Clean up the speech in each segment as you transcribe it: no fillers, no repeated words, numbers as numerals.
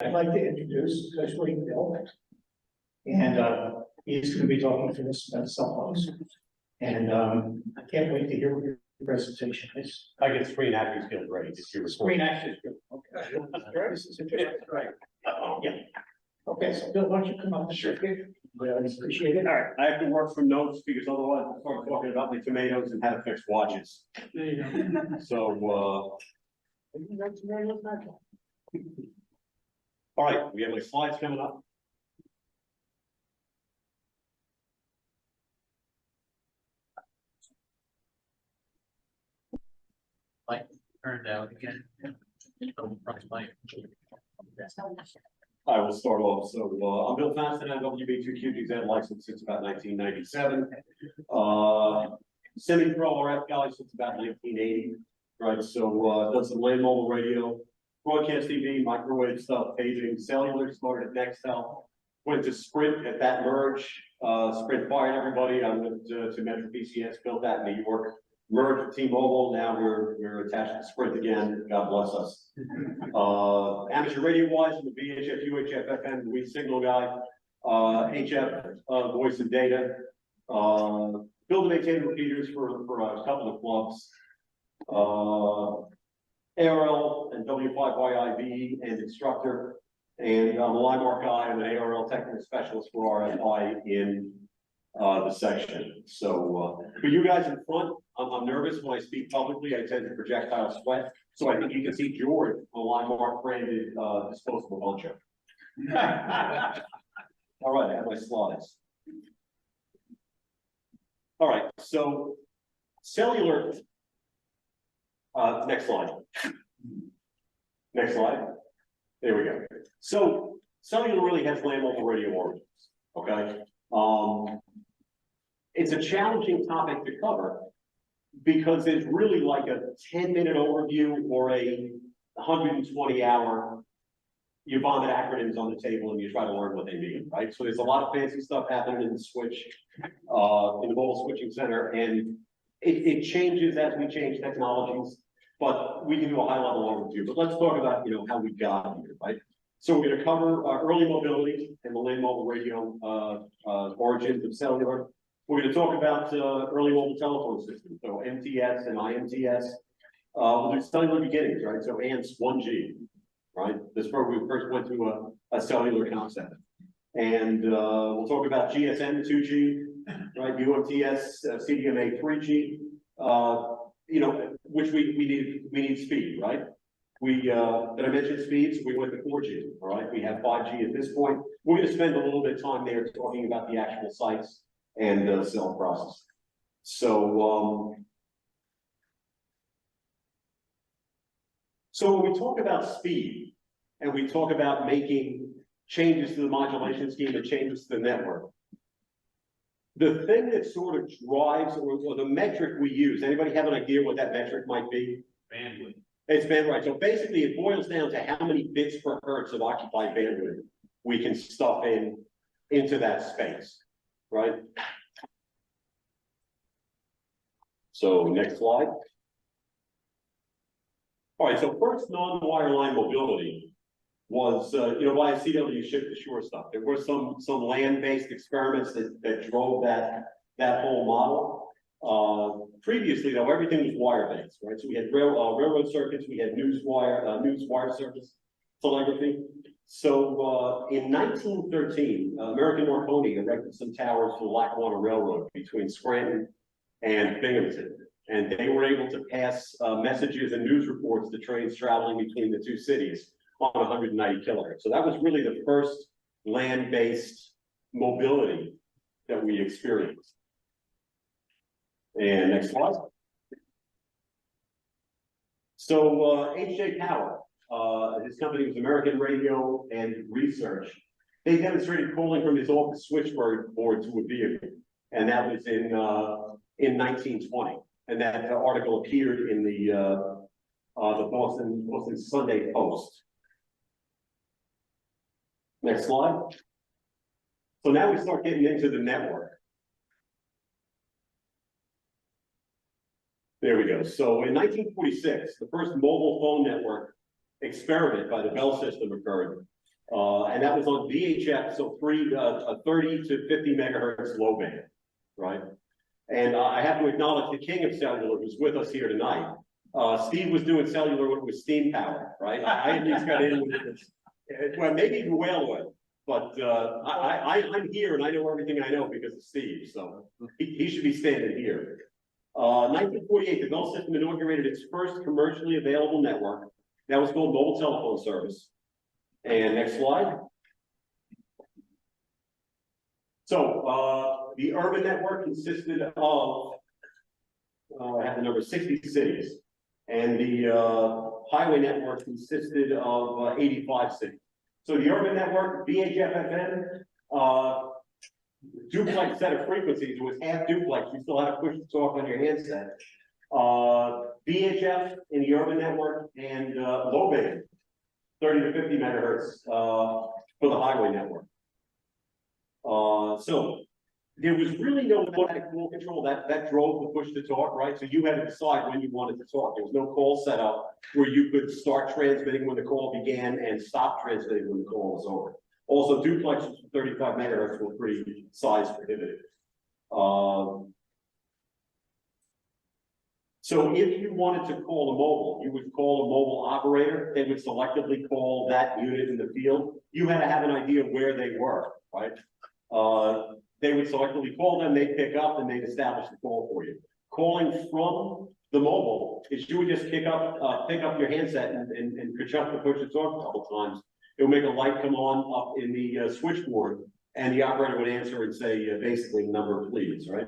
I'd like to introduce officially Bill. And he's going to be talking to us about cell phones. And I can't wait to hear what your presentation is. I can screen actors feel great. If you're Screen access. Okay. This is interesting. Right. Yeah. Okay, so Bill, why don't you come up? Sure. I appreciate it. All right, I have to work from notes because otherwise I'll start talking about the tomatoes and how to fix watches. There you go. So, all right, we have my slides coming up. Light turned out again. I will start off. So I'm Bill Fastenau, WB2QGZ license since about 1997. Semi-pro RF guy since about 1980. Right, so done some land mobile radio, broadcast TV, microwave stuff, paging, cellular, started at Nextel, went to Sprint at that merge. Sprint fired everybody. I went to Metro PCS, built that in New York. Merged with T-Mobile. Now we're attached to Sprint again. God bless us. Amateur radio wise, I'm the VHF, UHF, FM, the weak signal guy. HF, voice and data. Build and maintain repeaters for a couple of clubs. ARL and W5YIV and instructor. And I'm a line mark guy. I'm an ARL technical specialist for RFI in the section. So for you guys in front, I'm nervous when I speak publicly. I tend to projectile sweat. So I think you can see George, a line mark branded disposable poncho. All right, I have my slides. All right, so cellular. Next slide. Next slide. There we go. So cellular really has land mobile radio origins. Okay. It's a challenging topic to cover because it's really like a 10-minute overview or a 120-hour. You vomit acronyms on the table and you try to learn what they mean, right? So there's a lot of fancy stuff happening in the switch, in the mobile switching center, and it changes as we change technologies. But we can do a high-level overview. But let's talk about how we got here, right? So we're going to cover early mobility and the land mobile radio origins of cellular. We're going to talk about early mobile telephone systems, so MTS and IMTS. We'll do cellular beginnings, right? So ANTS 1G, right? This program we first went to a cellular concept, and we'll talk about GSM 2G, right? UMTS, CDMA 3G. Which we need speed, right? Did I mention speed? So we went to 4G, all right? We have 5G at this point. We're going to spend a little bit of time there talking about the actual sites and cell process. So, so when we talk about speed and we talk about making changes to the modulation scheme and changes to the network, the thing that sort of drives or the metric we use, anybody have an idea what that metric might be? Bandwidth. It's bandwidth. So basically it boils down to how many bits per hertz of occupied bandwidth we can stuff into that space, right? So next slide. All right, so first non-wireline mobility was, via CW ship to shore stuff. There were some land-based experiments that drove that whole model. Previously, though, everything was wire-based, right? So we had railroad circuits, we had news wire service telegraphy. So in 1913, American Marconi erected some towers for the Lackawanna Railroad between Scranton and Binghamton. And they were able to pass messages and news reports to trains traveling between the two cities on 190 kilohertz. So that was really the first land-based mobility that we experienced. And next slide. So H.J. Power, his company was American Radio and Research. They demonstrated calling from his office switchboard to a vehicle, and that was in 1920. And that article appeared in the Boston Sunday Post. Next slide. So now we start getting into the network. There we go. So in 1946, the first mobile phone network experiment by the Bell system occurred. And that was on VHF, so 30 to 50 megahertz low band, right? And I have to acknowledge the king of cellular who's with us here tonight. Steve was doing cellular when it was steam power, right? I at least got in with this, well, maybe even whale oil, but I'm here and I know everything I know because of Steve, so he should be standing here. 1948, the Bell System inaugurated its first commercially available network. That was called mobile telephone service. And next slide. So the urban network consisted of, I have the number 60 cities, and the highway network consisted of 85 cities. So the urban network, VHF FM, duplex set of frequencies, it was half duplex, you still had to push to talk on your handset. VHF in the urban network and low band, 30 to 50 megahertz for the highway network. So there was really no automatic call control that drove the push to talk, right? So you had to decide when you wanted to talk. There was no call set up where you could start transmitting when the call began and stop transmitting when the call was over. Also, duplexes for 35 megahertz were pretty size prohibitive. So if you wanted to call a mobile, you would call a mobile operator. They would selectively call that unit in the field. You had to have an idea where they were, right? They would selectively call them, they'd pick up, and they'd establish the call for you. Calling from the mobile is you would just pick up your handset and push up the push to talk a couple times. It would make a light come on up in the switchboard, and the operator would answer and say basically the number of leads, right?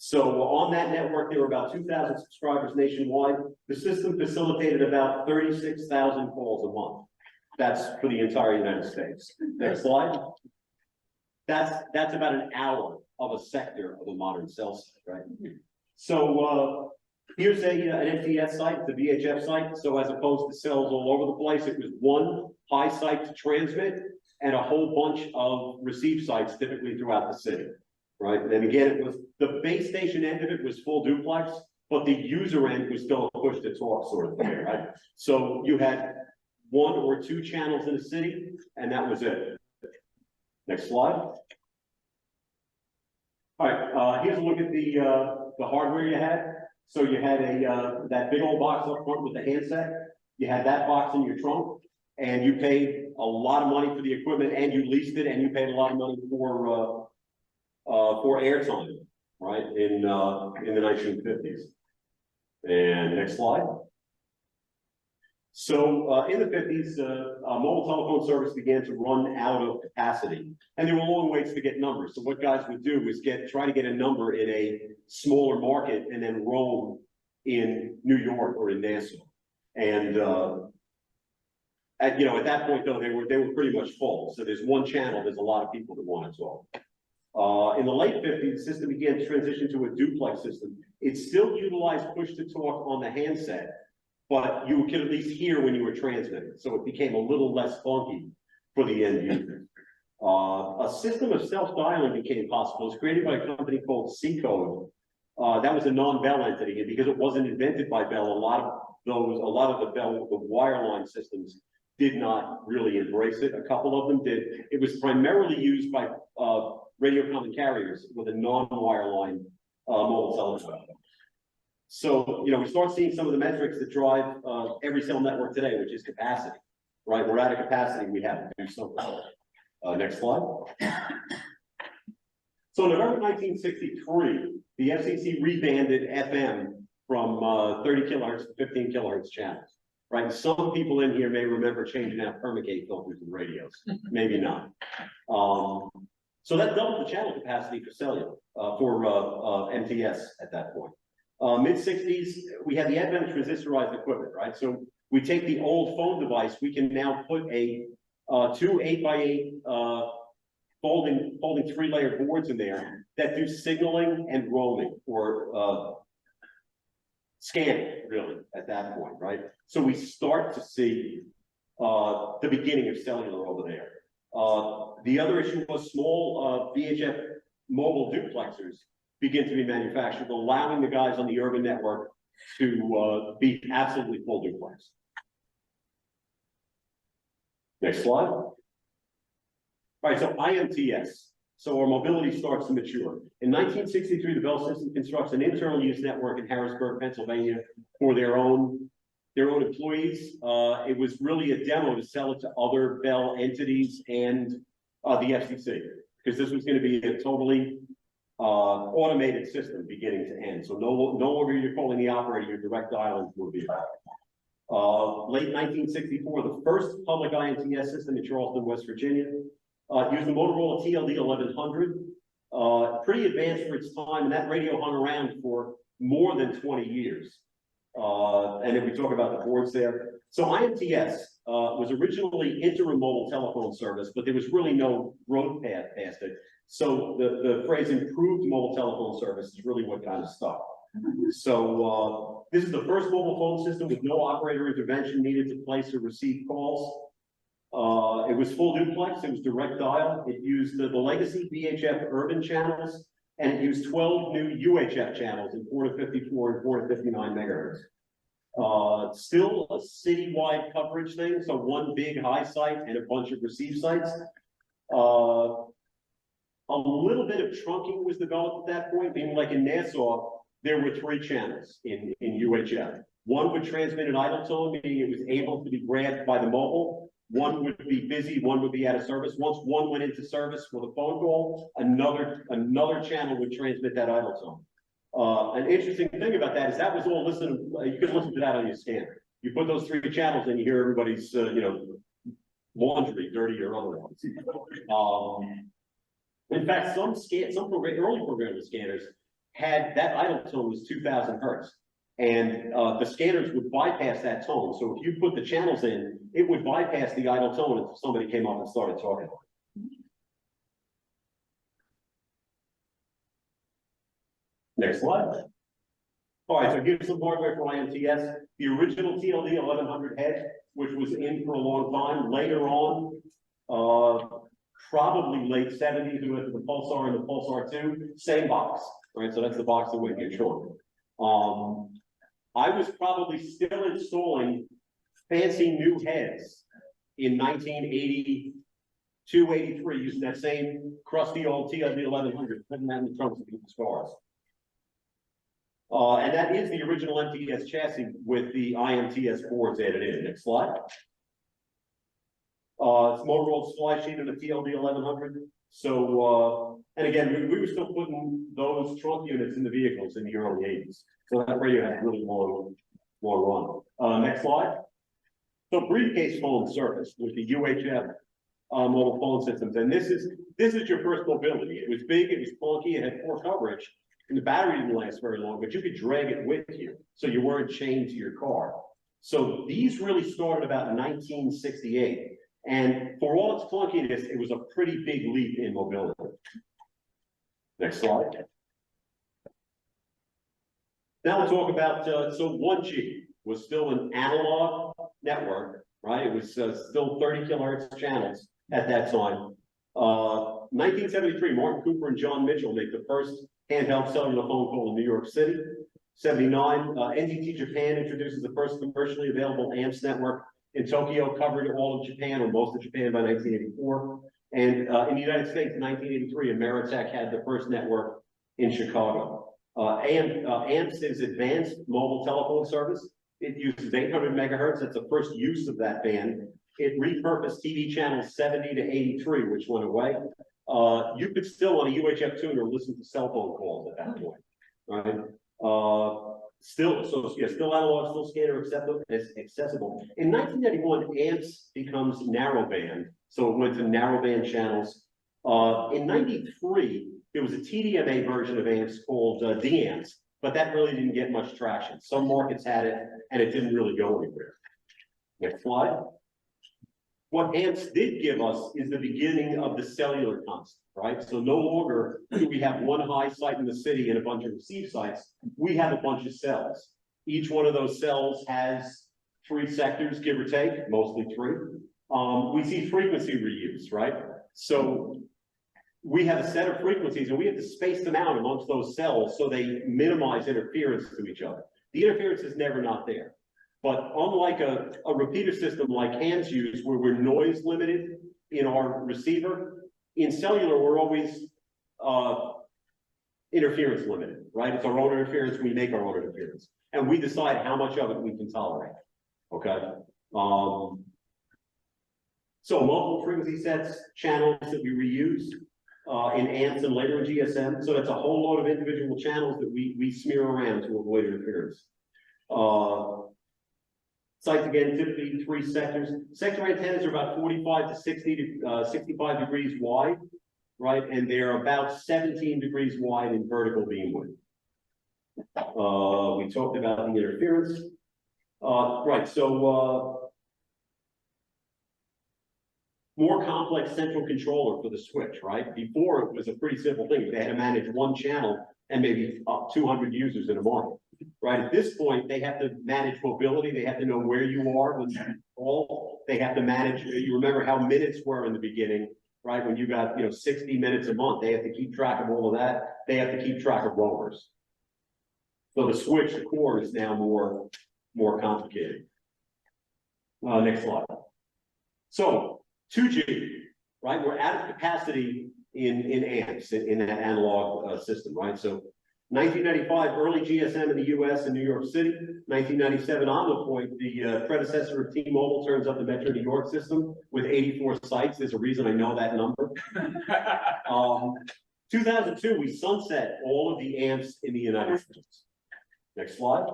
So on that network, there were about 2,000 subscribers nationwide. The system facilitated about 36,000 calls a month. That's for the entire United States. Next slide. That's about an hour of a sector of a modern cell site, right? So here's an MTS site, the VHF site. So as opposed to cells all over the place, it was one high site to transmit and a whole bunch of receive sites typically throughout the city, right? And then again, it was the base station end of it was full duplex, but the user end was still a push to talk sort of thing, right? So you had one or two channels in a city, and that was it. Next slide. All right, here's a look at the hardware you had. So you had that big old box up front with the handset. You had that box in your trunk, and you paid a lot of money for the equipment, and you leased it, and you paid a lot of money for airtime, right? In the 1950s. And next slide. So in the 50s, mobile telephone service began to run out of capacity, and there were long waits to get numbers. So what guys would do was try to get a number in a smaller market and then roam in New York or in Nassau. And at that point though, they were pretty much full. So there's one channel. There's a lot of people that want to talk. In the late 50s, the system began to transition to a duplex system. It still utilized push to talk on the handset, but you could at least hear when you were transmitting. So it became a little less funky for the end user. A system of self-dialing became possible. It was created by a company called C-Code. That was a non-Bell entity, and because it wasn't invented by Bell, a lot of the Bell, the wireline systems did not really embrace it. A couple of them did. It was primarily used by radio common carriers with a non-wireline mobile telephone. So, we start seeing some of the metrics that drive every cell network today, which is capacity, right? We're out of capacity, we have to do something. Next slide. So in November 1963, the FCC rebanded FM from 30 kilohertz to 15 kilohertz channels, right? Some people in here may remember changing out permagate filters in radios, maybe not. So that doubled the channel capacity for cellular, for MTS at that point. Mid-60s, we had the advent of transistorized equipment, right? So we take the old phone device, we can now put two 8x8 folding 3-layer boards in there that do signaling and roaming, or scanning, really, at that point, right? So we start to see the beginning of cellular over there. The other issue was small VHF mobile duplexers begin to be manufactured, allowing the guys on the urban network to be absolutely full duplex. Next slide. All right, so IMTS. So our mobility starts to mature. In 1963, the Bell System constructs an internal use network in Harrisburg, Pennsylvania, for their own employees. It was really a demo to sell it to other Bell entities and the FCC, because this was going to be a totally automated system beginning to end. So no longer you're calling the operator, you're direct dialing to a vehicle. Late 1964, the first public IMTS system in Charleston, West Virginia, used the Motorola TLD 1100, pretty advanced for its time, and that radio hung around for more than 20 years. And if we talk about the boards there, so IMTS was originally interim mobile telephone service, but there was really no growth path past it. So the phrase improved mobile telephone service is really what kind of stuck. So this is the first mobile phone system with no operator intervention needed to place or receive calls. It was full duplex, it was direct dial, it used the legacy VHF urban channels, and it used 12 new UHF channels in 4 to 54 and 4 to 59 megahertz. Still a citywide coverage thing, so one big high site and a bunch of receive sites. A little bit of trunking was developed at that point, meaning like in Nassau, there were 3 channels in UHF. One would transmit an idle tone, meaning it was able to be grabbed by the mobile. One would be busy, one would be out of service. Once one went into service with a phone call, another channel would transmit that idle tone. An interesting thing about that is that was all listened. You could listen to that on your scanner. You put those 3 channels and you hear everybody's, laundry, dirty or otherwise. In fact, early programmable scanners had that idle tone was 2,000 hertz. And the scanners would bypass that tone. So if you put the channels in, it would bypass the idle tone until somebody came up and started talking. Next slide. All right, so here's some hardware for IMTS. The original TLD 1100 head, which was in for a long time. Later on, probably late 70s, we went to the Pulsar and the Pulsar 2, same box. Right, so that's the box that went here short. I was probably still installing fancy new heads in 1982, 83, using that same crusty old TLD 1100, putting that in the trunks of people's cars. And that is the original MTS chassis with the IMTS boards added in. Next slide. It's Motorola supply sheet of the TLD 1100. So, and again, we were still putting those trunk units in the vehicles in the early 80s. So that radio had really long run. Next slide. So briefcase phone service with the UHF mobile phone systems. And this is your first mobility. It was big, it was clunky, it had poor coverage, and the battery didn't last very long, but you could drag it with you. So you weren't chained to your car. So these really started about 1968. And for all its clunkiness, it was a pretty big leap in mobility. Next slide. Now we'll talk about, so 1G was still an analog network, right? It was still 30 kilohertz channels at that time. 1973, Martin Cooper and John Mitchell make the first handheld cellular phone call in New York City. 79, NTT Japan introduces the first commercially available AMPS network in Tokyo, covered all of Japan or most of Japan by 1984. And in the United States in 1983, Ameritech had the first network in Chicago. AMPS is advanced mobile telephone service. It uses 800 megahertz. That's the first use of that band. It repurposed TV channels 70 to 83, which went away. You could still, on a UHF tuner, listen to cell phone calls at that point, right? Still analog, still scanner accessible. In 1991, AMPS becomes narrowband, so it went to narrowband channels. In 93, there was a TDMA version of AMPS called DAMPS, but that really didn't get much traction. Some markets had it, and it didn't really go anywhere. Next slide. What AMPS did give us is the beginning of the cellular concept, right? So no longer do we have one high site in the city and a bunch of receive sites. We have a bunch of cells. Each one of those cells has 3 sectors, give or take, mostly 3. We see frequency reuse, right? So we have a set of frequencies and we have to space them out amongst those cells so they minimize interference to each other. The interference is never not there. But unlike a repeater system like hands use, where we're noise limited in our receiver, in cellular, we're always, interference limited, right? It's our own interference, we make our own interference, and we decide how much of it we can tolerate, okay? So multiple frequency sets, channels that we reuse, in amps and later in GSM, so that's a whole load of individual channels that we smear around to avoid interference. Sites again, typically 3 sectors. Sector antennas are about 45 to 60 to 65 degrees wide, right? And they're about 17 degrees wide in vertical beam width. We talked about the interference. Right, so more complex central controller for the switch, right? Before it was a pretty simple thing. They had to manage one channel and maybe up 200 users in a market. Right, at this point, they have to manage mobility, they have to know where you are when you call, they have to manage, you remember how minutes were in the beginning, right? When you got, 60 minutes a month, they have to keep track of all of that, they have to keep track of roamers. So the switch, the core is now more complicated. Next slide. So 2G, right? We're out of capacity in amps, in that analog system, right? So 1995, early GSM in the US and New York City. 1997, on the point, the predecessor of T-Mobile turns up the Metro New York system with 84 sites. There's a reason I know that number. 2002, we sunset all of the amps in the United States. Next slide.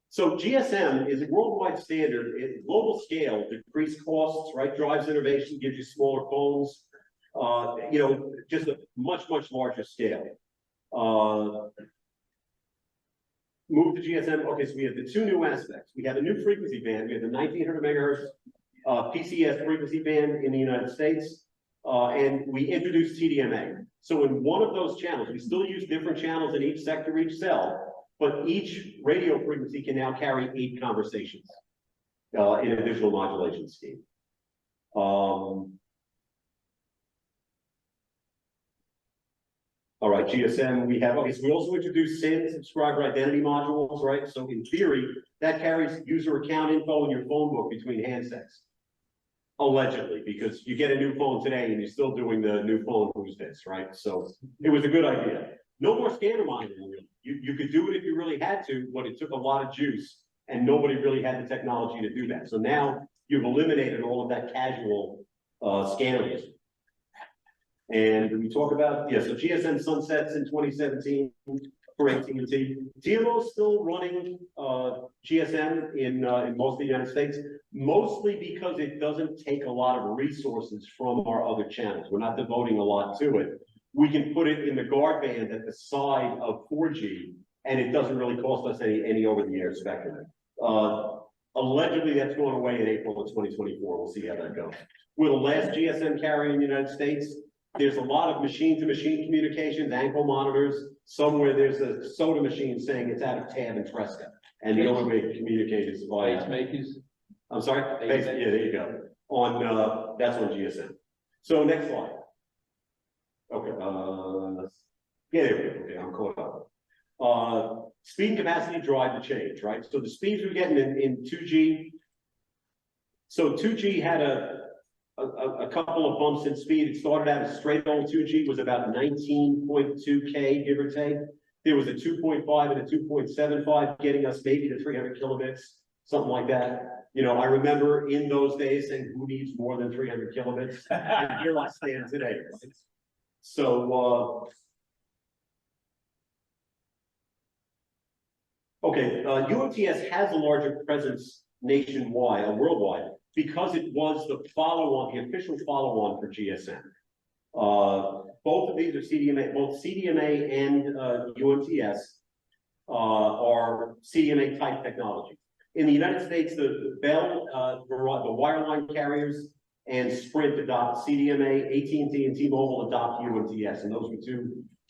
So GSM is a worldwide standard at global scale, decreased costs, right? Drives innovation, gives you smaller phones. Just a much larger scale. Move to GSM. Okay, so we have the 2 new aspects. We have a new frequency band. We have the 1900 megahertz PCS frequency band in the United States, and we introduced TDMA. So in one of those channels, we still use different channels in each sector, each cell, but each radio frequency can now carry 8 conversations in a visual modulation scheme. All right, GSM, we have, okay, so we also introduced SID, subscriber identity modules, right? So in theory, that carries user account info in your phone book between handsets. Allegedly, because you get a new phone today and you're still doing the new phone who's this, right? So it was a good idea. No more scanner monitoring. You could do it if you really had to, but it took a lot of juice and nobody really had the technology to do that. So now you've eliminated all of that casual scanner. And we talk about, so GSM sunsets in 2017 for AT&T. TMO is still running GSM in most of the United States, mostly because it doesn't take a lot of resources from our other channels. We're not devoting a lot to it. We can put it in the guard band at the side of 4G, and it doesn't really cost us any over-the-air spectrum. Allegedly, that's going away in April of 2024. We'll see how that goes. We're the last GSM carrier in the United States. There's a lot of machine-to-machine communications, ankle monitors. Somewhere there's a soda machine saying it's out of tab and Fresca, and the only way to communicate is by Pacemakers. I'm sorry. Yeah, there you go. On that's on GSM. So next slide. Okay. Yeah, there we go. Okay, I'm caught up. Speed and capacity drive the change, right? So the speeds we're getting in 2G. So 2G had a couple of bumps in speed. It started out as straight old 2G was about 19.2K, give or take. There was a 2.5 and a 2.75 getting us maybe to 300 kilobits, something like that. I remember in those days saying, who needs more than 300 kilobits? And here I stand today. So, okay, UMTS has a larger presence nationwide, or worldwide, because it was the follow-on, the official follow-on for GSM. Both of these are CDMA, both CDMA and UMTS are CDMA type technology. In the United States, the Bell, the wireline carriers and Sprint adopt CDMA, AT&T and T-Mobile adopt UMTS, and those were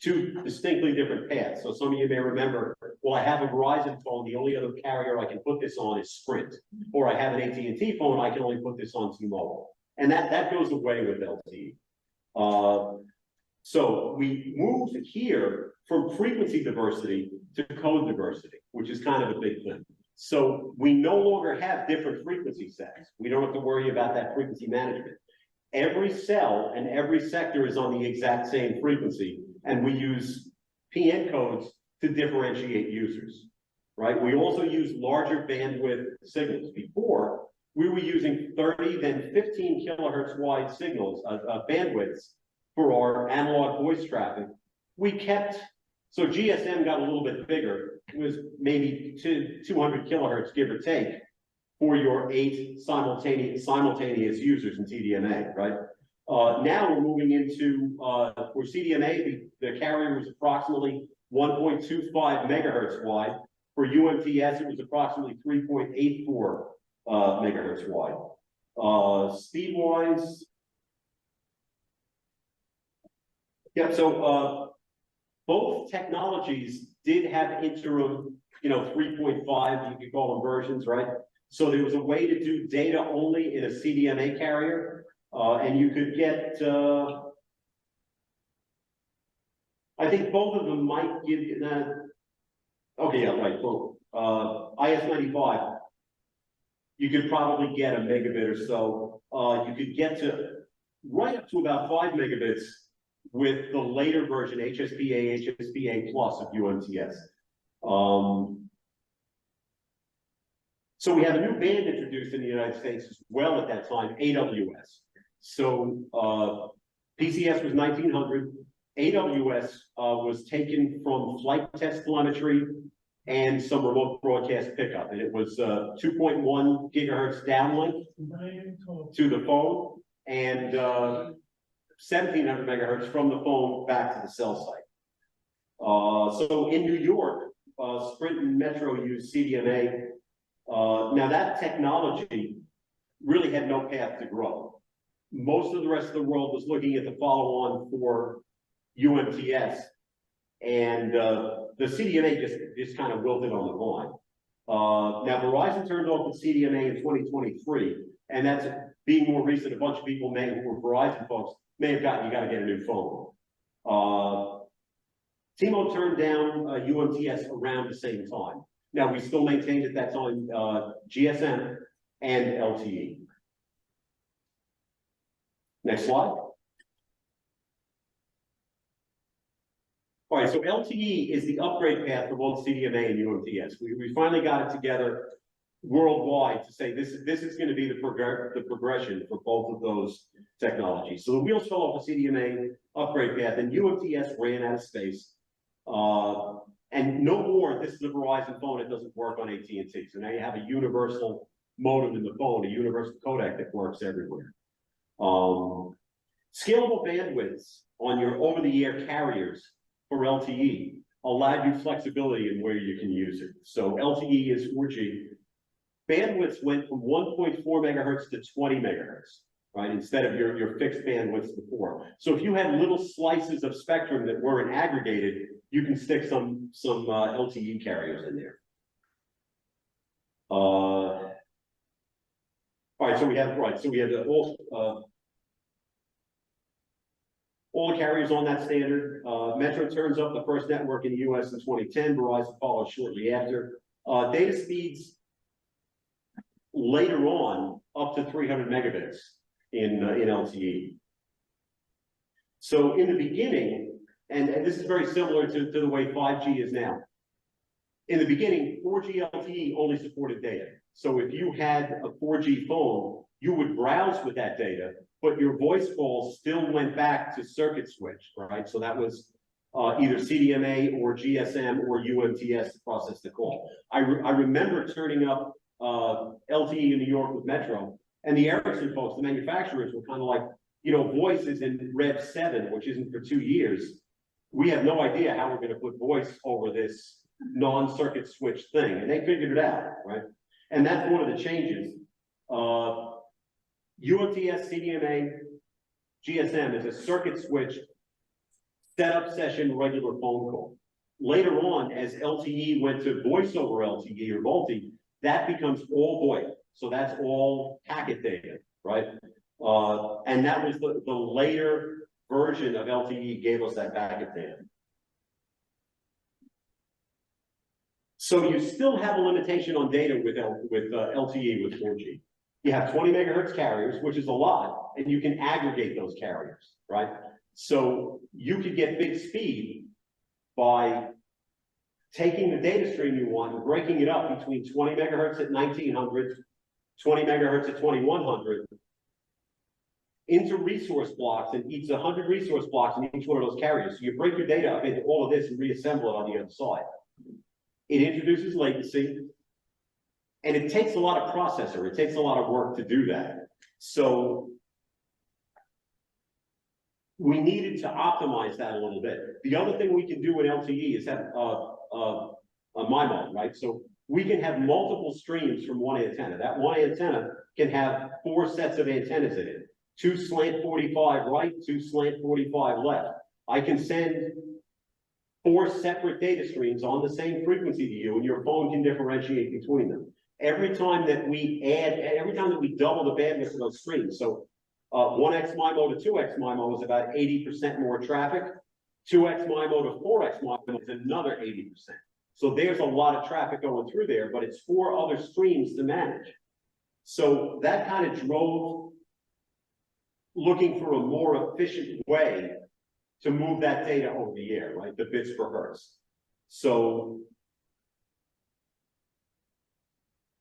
two distinctly different paths. So some of you may remember, well, I have a Verizon phone, the only other carrier I can put this on is Sprint, or I have an AT&T phone, I can only put this on T-Mobile, and that goes away with LTE. So we moved here from frequency diversity to code diversity, which is kind of a big thing. So we no longer have different frequency sets. We don't have to worry about that frequency management. every cell and every sector is on the exact same frequency, and we use PN codes to differentiate users, right? We also use larger bandwidth signals. Before, we were using 30, then 15 kilohertz wide signals, bandwidths for our analog voice traffic. We kept, so GSM got a little bit bigger. It was maybe 200 kilohertz, give or take, for your 8 simultaneous users in TDMA, right? Now we're moving into, for CDMA, the carrier was approximately 1.25 megahertz wide. For UMTS, it was approximately 3.84 megahertz wide. Speed-wise, yeah, so both technologies did have interim, 3.5, you could call them versions, right? So there was a way to do data only in a CDMA carrier, and you could get, I think both of them might give you that. Okay, yeah, right, both. IS-95, you could probably get a megabit or so. You could get to right up to about 5 megabits with the later version, HSPA plus of UMTS. So we have a new band introduced in the United States as well at that time, AWS. So PCS was 1900. AWS was taken from flight test telemetry and some remote broadcast pickup. And it was 2.1 gigahertz downlink to the phone and 1700 megahertz from the phone back to the cell site. So in New York, Sprint and Metro used CDMA. Now that technology really had no path to grow. Most of the rest of the world was looking at the follow-on for UMTS, and the CDMA just kind of wilted on the vine. Now Verizon turned off the CDMA in 2023, and that's being more recent. A bunch of people who were Verizon folks may have gotten, you got to get a new phone. T-Mobile turned down UMTS around the same time. Now we still maintained at that time GSM and LTE. Next slide. All right, so LTE is the upgrade path for both CDMA and UMTS. We finally got it together worldwide to say this is going to be the progression for both of those technologies. So the wheels fell off the CDMA upgrade path, and UMTS ran out of space. And no more, this is a Verizon phone, it doesn't work on AT&T. So now you have a universal modem in the phone, a universal codec that works everywhere. Scalable bandwidths on your over-the-air carriers for LTE allowed you flexibility in where you can use it. So LTE is 4G. Bandwidths went from 1.4 megahertz to 20 megahertz, right? Instead of your fixed bandwidths before. So if you had little slices of spectrum that weren't aggregated, you can stick some LTE carriers in there. All right, so we have all the carriers on that standard. Metro turns up the first network in the US in 2010. Verizon follows shortly after. Data speeds later on up to 300 megabits in LTE. So in the beginning, and this is very similar to the way 5G is now. In the beginning, 4G LTE only supported data. So if you had a 4G phone, you would browse with that data, but your voice calls still went back to circuit switch, right? So that was either CDMA or GSM or UMTS to process the call. I remember turning up LTE in New York with Metro, and the Ericsson folks, the manufacturers, were kind of like, voice is in Rev 7, which isn't for 2 years. We have no idea how we're going to put voice over this non-circuit switch thing, and they figured it out, right? And that's one of the changes. UMTS, CDMA, GSM is a circuit switch setup session regular phone call. Later on, as LTE went to voice over LTE or multi, that becomes all VoIP. So that's all packet data, right? And that was the later version of LTE gave us that packet data. So you still have a limitation on data with LTE with 4G. You have 20 megahertz carriers, which is a lot, and you can aggregate those carriers, right? So you could get big speed by taking the data stream you want and breaking it up between 20 megahertz at 1900, 20 megahertz at 2100, into resource blocks, and each 100 resource blocks in each one of those carriers. So you break your data up into all of this and reassemble it on the other side. It introduces latency, and it takes a lot of processor. It takes a lot of work to do that. So we needed to optimize that a little bit. The other thing we can do in LTE is have a MIMO, right? So we can have multiple streams from one antenna. That one antenna can have 4 sets of antennas in it. 2 slant 45 right, 2 slant 45 left. I can send 4 separate data streams on the same frequency to you, and your phone can differentiate between them. Every time that we double the bandwidth of those streams, so 1x MIMO to 2x MIMO is about 80% more traffic. 2x MIMO to 4x MIMO is another 80%. So there's a lot of traffic going through there, but it's 4 other streams to manage. So that kind of drove looking for a more efficient way to move that data over the air, right? The bits per hertz. So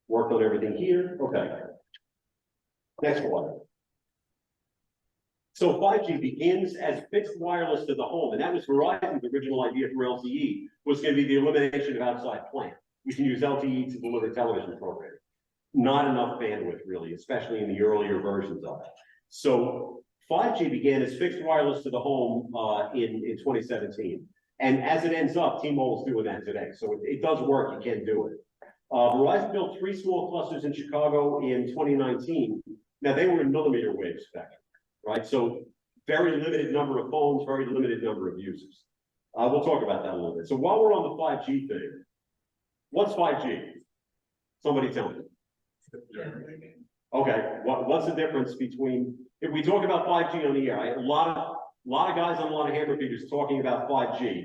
worked on everything here. Okay. Next one. So 5G begins as fixed wireless to the home, and that was Verizon's original idea for LTE, was going to be the elimination of outside plant. We can use LTE to deliver television programming. Not enough bandwidth, really, especially in the earlier versions of it. So 5G began as fixed wireless to the home in 2017. And as it ends up, T-Mobile's doing that today. So it does work, you can do it. Verizon built 3 small clusters in Chicago in 2019. Now, they were in millimeter wave spectrum, right? So very limited number of phones, very limited number of users. We'll talk about that a little bit. So while we're on the 5G thing, what's 5G? Somebody tell me. Okay, what's the difference between, if we talk about 5G on the air, a lot of guys on a lot of hammer feeders talking about 5G.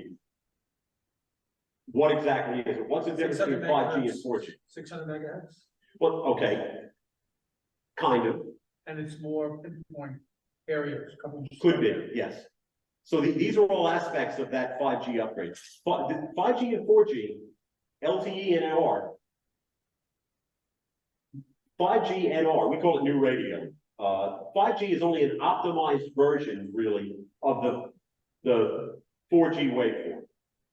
What exactly is it? What's the difference between 5G and 4G? 600 megahertz. Well, okay, kind of. And it's more pinpoint areas. Could be, yes. So these are all aspects of that 5G upgrade. 5G and 4G, LTE and NR. 5G NR, we call it new radio. 5G is only an optimized version, really, of the 4G waveform,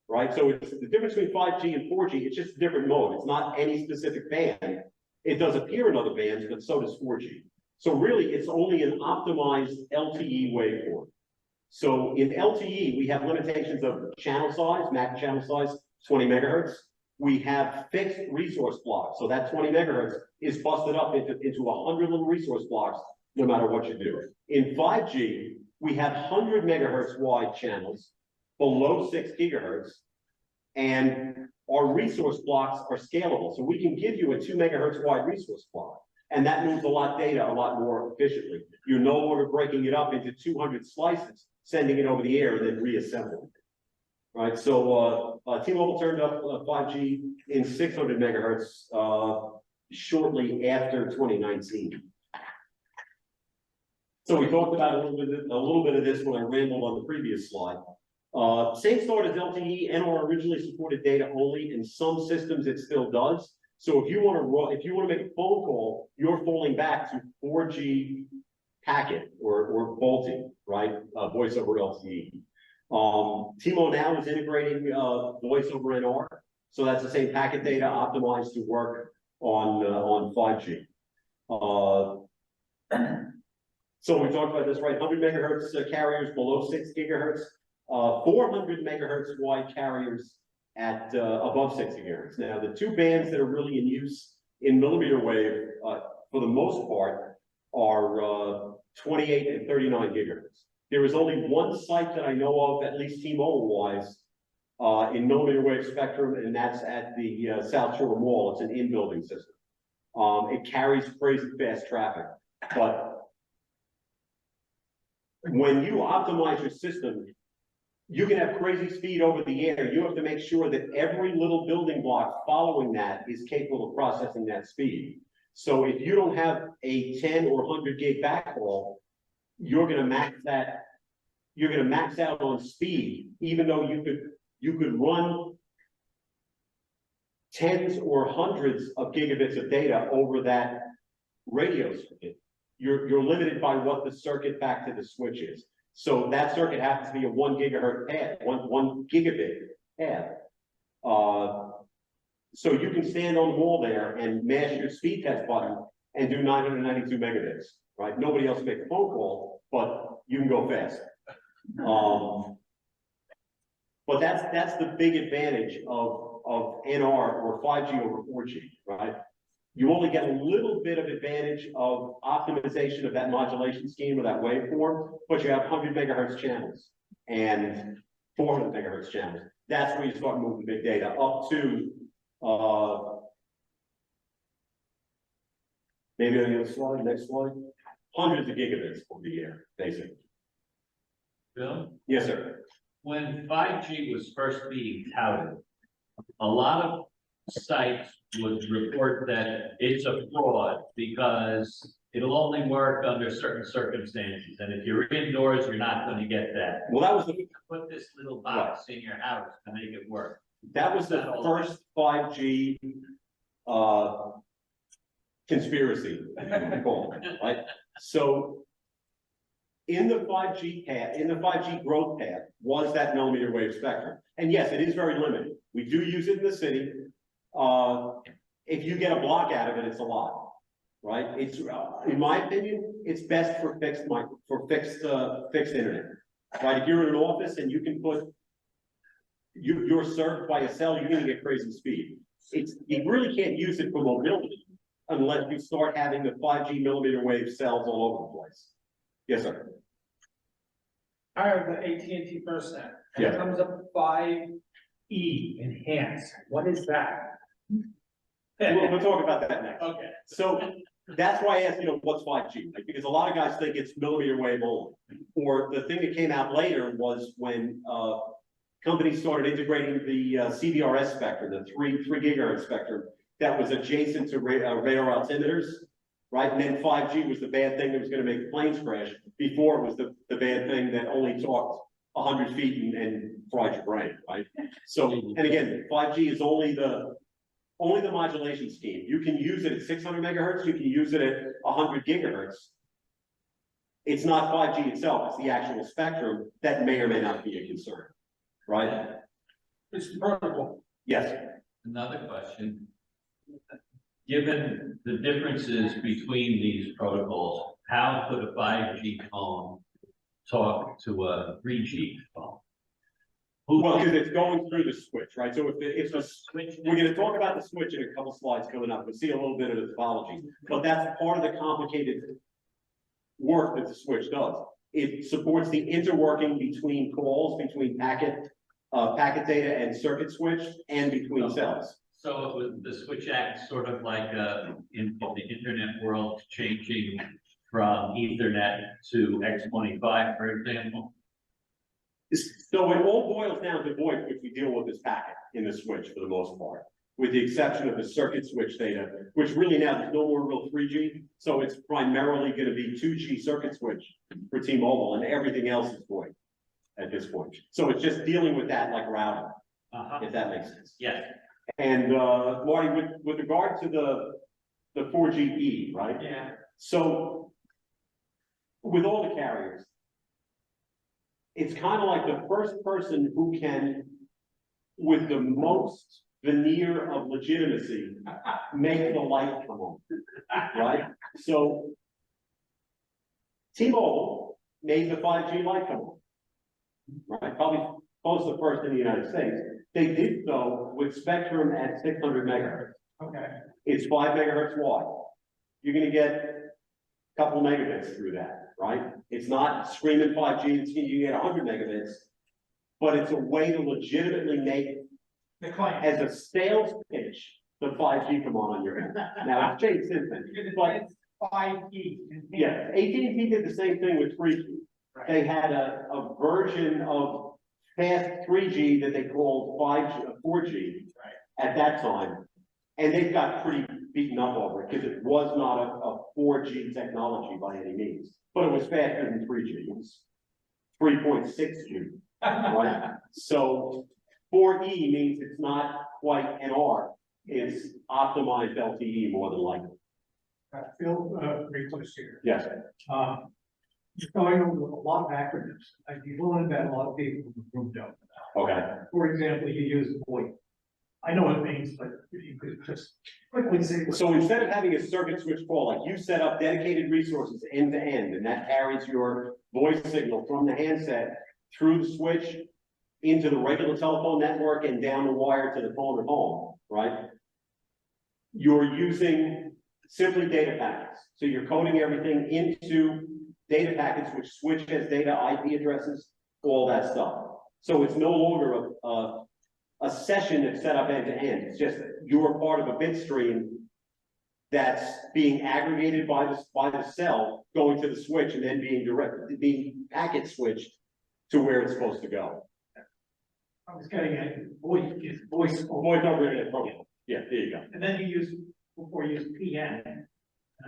right? So it's the difference between 5G and 4G, it's just a different mode. It's not any specific band. It does appear in other bands, but so does 4G. So really, it's only an optimized LTE waveform. So in LTE, we have limitations of channel size, max channel size, 20 megahertz. We have fixed resource blocks. So that 20 megahertz is busted up into 100 little resource blocks, no matter what you do. In 5G, we have 100 megahertz wide channels below 6 gigahertz, and our resource blocks are scalable. So we can give you a 2 megahertz wide resource block, and that moves a lot of data a lot more efficiently. You're no longer breaking it up into 200 slices, sending it over the air, and then reassembling it. Right, so T-Mobile turned up 5G in 600 megahertz shortly after 2019. So we talked about a little bit of this when I rambled on the previous slide. Same start as LTE. NR originally supported data only. In some systems, it still does. So if you want to make a phone call, you're falling back to 4G packet or VoLTE, right? Voice over LTE. T-Mobile now is integrating voice over NR, so that's the same packet data optimized to work on 5G. So we talked about this, right? 100 megahertz carriers below 6 gigahertz, 400 megahertz wide carriers at above 6 gigahertz. Now, the 2 bands that are really in use in millimeter wave, for the most part, are 28 and 39 gigahertz. There is only one site that I know of, at least T-Mobile-wise, in millimeter wave spectrum, and that's at the South Shore Mall. It's an in-building system. It carries crazy fast traffic, but when you optimize your system, you can have crazy speed over the air. You have to make sure that every little building block following that is capable of processing that speed. So if you don't have a 10 or 100 gig backhaul, you're gonna max out on speed, even though you could run tens or hundreds of gigabits of data over that radio circuit. You're limited by what the circuit back to the switch is. So that circuit happens to be a 1 gigahertz path, one gigabit path. So you can stand on the wall there and mash your speed test button and do 992 megabits, right? Nobody else make a phone call, but you can go fast. But that's the big advantage of NR or 5G over 4G, right? You only get a little bit of advantage of optimization of that modulation scheme or that waveform, but you have 100 megahertz channels and 400 megahertz channels. That's where you start moving big data up to maybe on the other slide, next slide, hundreds of gigabits over the air, basically. Bill, Yes, sir. when 5G was first being touted, a lot of sites would report that it's a fraud because it'll only work under certain circumstances. And if you're indoors, you're not going to get that. Well, that was the Put this little box in your house to make it work. first 5G conspiracy, right? So in the 5G path, in the 5G growth path was that millimeter wave spectrum. And yes, it is very limited. We do use it in the city. If you get a block out of it, it's a lot, right? It's, in my opinion, it's best for fixed internet, right? If you're in an office and you can put, you're served by a cell, you're gonna get crazy speed. You really can't use it for mobility unless you start having the 5G millimeter wave cells all over the place. Yes, sir. I have the AT&T FirstNet, and Yeah. it comes up 5E enhanced. What is that? We'll talk about that next. Okay. So that's why I asked, what's 5G? Like, because a lot of guys think it's millimeter wave only. Or the thing that came out later was when companies started integrating the CBRS spectrum, the 3 gigahertz spectrum that was adjacent to radar altimeters, right? And then 5G was the bad thing that was going to make planes crash before it was the bad thing that only talked 100 feet and fried your brain, right? So, and again, 5G is only the modulation scheme. You can use it at 600 megahertz, you can use it at 100 gigahertz. It's not 5G itself, it's the actual spectrum that may or may not be a concern, right? It's protocol. Yes. Another question. Given the differences between these protocols, how could a 5G phone talk to a 3G phone? Well, because it's going through the switch, right? So if the switch, we're going to talk about the switch in a couple slides coming up. We'll see a little bit of the topology, but that's part of the complicated work that the switch does. It supports the interworking between calls, between packet data and circuit switch, and between cells. So it was, the switch acts sort of like in the internet world, changing from Ethernet to X25, for example. So it all boils down to VoIP, which we deal with as packet in the switch for the most part, with the exception of the circuit switch data, which really now there's no more real 3G. So it's primarily going to be 2G circuit switch for T-Mobile, and everything else is VoIP at this point. So it's just dealing with that like routing, if that makes sense. Yes. And Marty, with regard to the 4GE, right? Yeah. So with all the carriers, it's kind of like the first person who can, with the most veneer of legitimacy, make the light come on, right? So T-Mobile made the 5G light come on, right? Probably close to first in the United States. They did so with spectrum at 600 megahertz. Okay. It's 5 megahertz wide. You're going to get a couple megabits through that, right? It's not screaming 5G, you get 100 megabits, but it's a way to legitimately make, The client. as a sales pitch, the 5G come on your end. Now, it's changed since then, but It's 5E. yeah, AT&T did the same thing with 3G. Right. They had a version of fast 3G that they called 4G Right. at that time. And they've got pretty beaten up over it, because it was not a 4G technology by any means, but it was faster than 3G, it was 3.6G, right? So 4E means it's not quite NR, it's optimized LTE more than likely. Phil, request here. Yes, You're going over a lot of acronyms. I'd be willing to bet a lot of people in the room don't. okay. For example, you use VoIP. I know what it means, but if you could just quickly say. So instead of having a circuit switch call, like you set up dedicated resources end to end, and that carries your voice signal from the handset through the switch into the regular telephone network and down the wire to the phone at home, right? You're using simply data packets. So you're coding everything into data packets, which switch as data, IP addresses, all that stuff. So it's no longer a session that's set up end to end. It's just that you're part of a bit stream that's being aggregated by the cell, going to the switch and then being packet switched to where it's supposed to go. I was getting at voice. Voice over internet protocol. Yeah, there you go. And then you use, before you use PN, and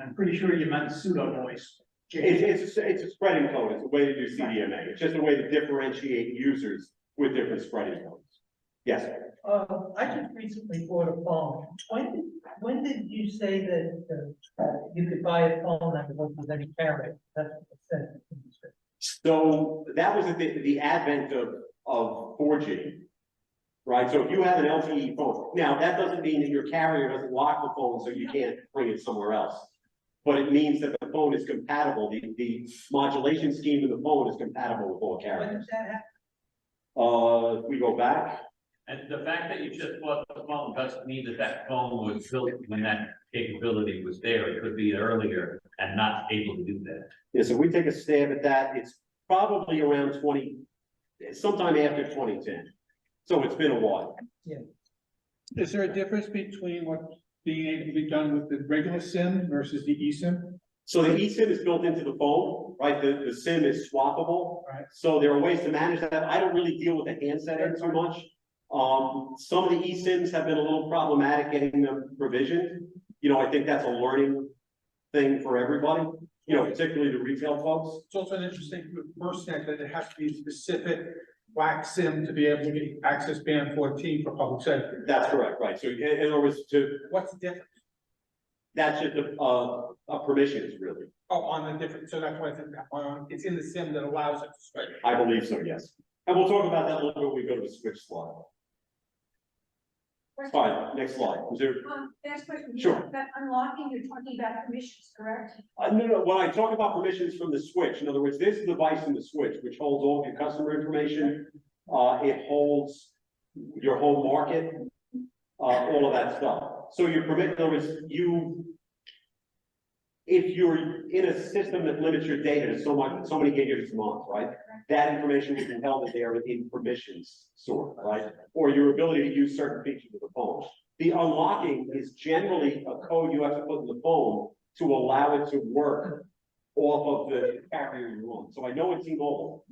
I'm pretty sure you meant pseudo voice. It's a spreading code. It's a way to do CDMA. It's just a way to differentiate users with different spreading codes. Yes. I just recently bought a phone. When did you say that you could buy a phone that was with any carrier? That's what it said. So that was the advent of 4G, right? So if you have an LTE phone, now that doesn't mean that your carrier doesn't lock the phone so you can't bring it somewhere else. But it means that the phone is compatible. The modulation scheme of the phone is compatible with all When carriers. did that happen? If we go back, And the fact that you just bought the phone doesn't mean that that phone was built when that capability was there. It could be earlier and not able to do that. yeah, so we take a stab at that. It's probably around sometime after 2010. So it's been a while. Is there a difference between what's being able to be done with the regular SIM versus the eSIM? So the eSIM is built into the phone, right? The SIM is swappable. Right. So there are ways to manage that. I don't really deal with the handset end too much. Some of the eSIMs have been a little problematic getting them provisioned. You know, I think that's a learning thing for everybody, you know, particularly the retail folks. It's also an interesting first step that it has to be specific WAC SIM to be able to get access band 14 for public safety. That's correct, right? So in other words, What's the difference? that's just a permissions really. Oh, on the different, so that's why I think that it's in the SIM that allows it to switch. I believe so, yes. And we'll talk about that a little bit when we go to the switch slide. Fine, next slide. Was there? Next question. Sure. That unlocking, you're talking about permissions, correct? No, when I talk about permissions from the switch, in other words, this is the device in the switch, which holds all of your customer information. It holds your home market, all of that stuff. So your permit, in other words, if you're in a system that limits your data to so many gigabytes a month, right? That information will be held there in permissions sort, right? Or your ability to use certain features of the phone. The unlocking is generally a code you have to put in the phone to allow it to work off of the carrier you're on. So I know it's T-Mobile.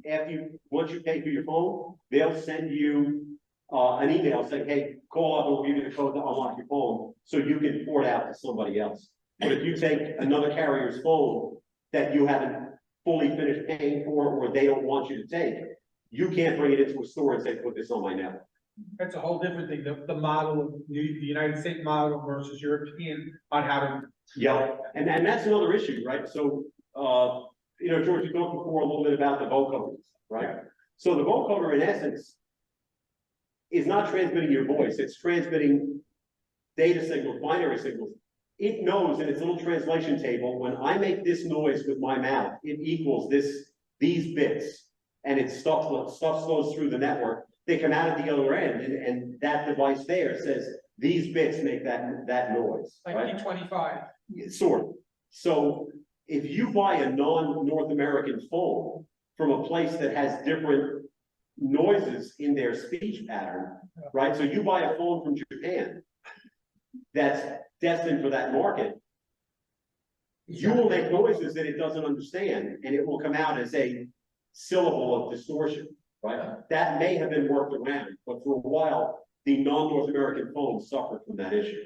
Once you pay for your phone, they'll send you an email saying, hey, call up and we'll give you the code to unlock your phone so you can port out to somebody else. But if you take another carrier's phone that you haven't fully finished paying for, or they don't want you to take, you can't bring it into a store and say, put this on my network. That's a whole different thing, the model of the United States model versus European on how to. Yeah, and that's another issue, right? So, you know, George, you talked before a little bit about the vocoders, right? So the vocoder, in essence, is not transmitting your voice, it's transmitting data signals, binary signals. It knows in its little translation table, when I make this noise with my mouth, it equals these bits, and stuff flows through the network. They come out at the other end, and that device there says these bits make that noise. Like right? P25. Sort of. So if you buy a non-North American phone from a place that has different noises in their speech pattern, right? So you buy a phone from Japan that's destined for that market, you will make noises that it doesn't understand, and it will come out as a syllable of distortion, right? That may have been worked around, but for a while, the non-North American phones suffered from that issue.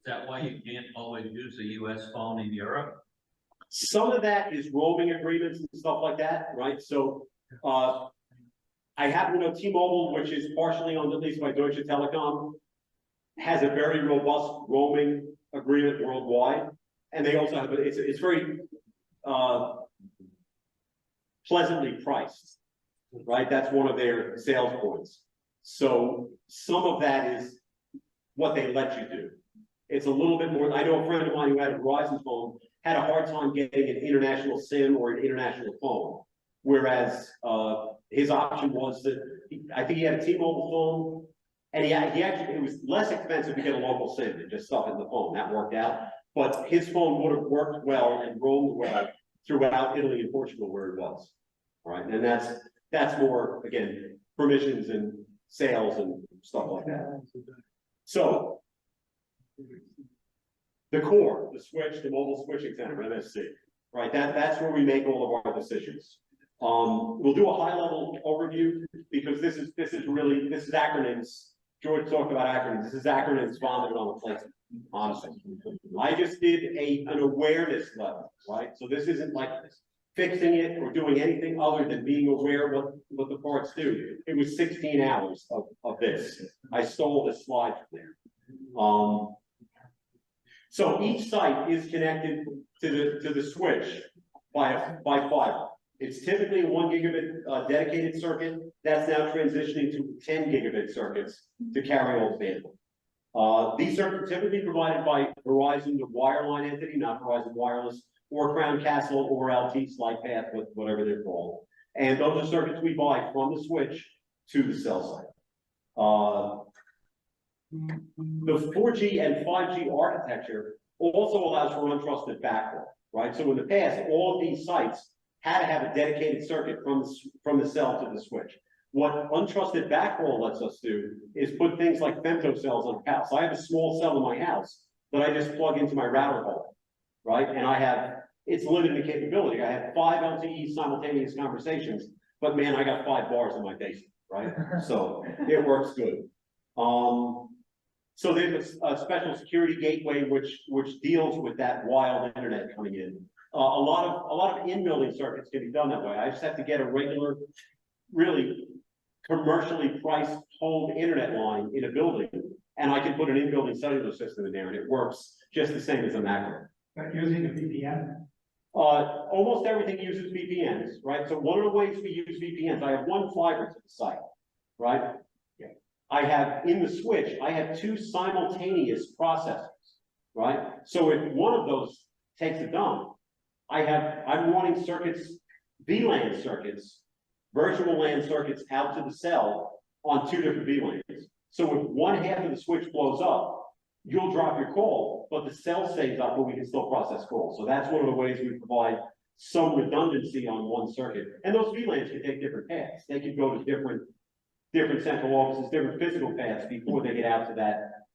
that why you can't always use a US phone in Europe? Some of that is roaming agreements and stuff like that, right? So, I happen to know T-Mobile, which is partially owned at least by Deutsche Telekom, has a very robust roaming agreement worldwide. And they also have, it's very, pleasantly priced, right? That's one of their sales points. So some of that is what they let you do. It's a little bit more, I know a friend of mine who had a Verizon phone, had a hard time getting an international SIM or an international phone. Whereas, his option was that, I think he had a T-Mobile phone, and he actually, it was less expensive to get a local SIM and just stuff in the phone, that worked out. But his phone would have worked well and roamed well throughout Italy and Portugal where it was. All right, and that's more, again, permissions and sales and stuff like that. So, the core, the switch, the mobile switching center, MSC, right? That's where we make all of our decisions. We'll do a high level overview because this is acronyms. George talked about acronyms. This is acronyms vomited on the plate, honestly. I just did an awareness level, right? So this isn't like fixing it or doing anything other than being aware of what the parts do. It was 16 hours of this. I stole this slide from there. So each site is connected to the switch by fiber. It's typically a 1 gigabit dedicated circuit that's now transitioning to 10 gigabit circuits to carry all the bandwidth. These are typically provided by Verizon, the wireline entity, not Verizon Wireless, or Crown Castle, or LT Slightpath, whatever they're called. And those are circuits we buy from the switch to the cell site. The 4G and 5G architecture also allows for untrusted backhaul, right? So in the past, all of these sites had to have a dedicated circuit from the cell to the switch. What untrusted backhaul lets us do is put things like femtocells on a house. I have a small cell in my house that I just plug into my router hole, right? And it's limited in capability. I have 5 LTE simultaneous conversations, but man, I got 5 bars in my basement, right? So it works good. So there's a special security gateway which deals with that wild internet coming in. A lot of in-building circuits can be done that way. I just have to get a regular, really commercially priced home internet line in a building, and I can put an in-building cellular system in there, and it works just the same as a macro. But using a VPN? Almost everything uses VPNs, right? So one of the ways we use VPNs, I have one fiber to the site, right? Yeah. I have in the switch, I have 2 simultaneous processors, right? So if one of those takes a dump, I'm running circuits, VLAN circuits, virtual LAN circuits out to the cell on 2 different VLANs. So if one half of the switch blows up, you'll drop your call, but the cell stays up, but we can still process calls. So that's one of the ways we provide some redundancy on one circuit. And those VLANs can take different paths. They can go to different central offices, different physical paths before they get out to that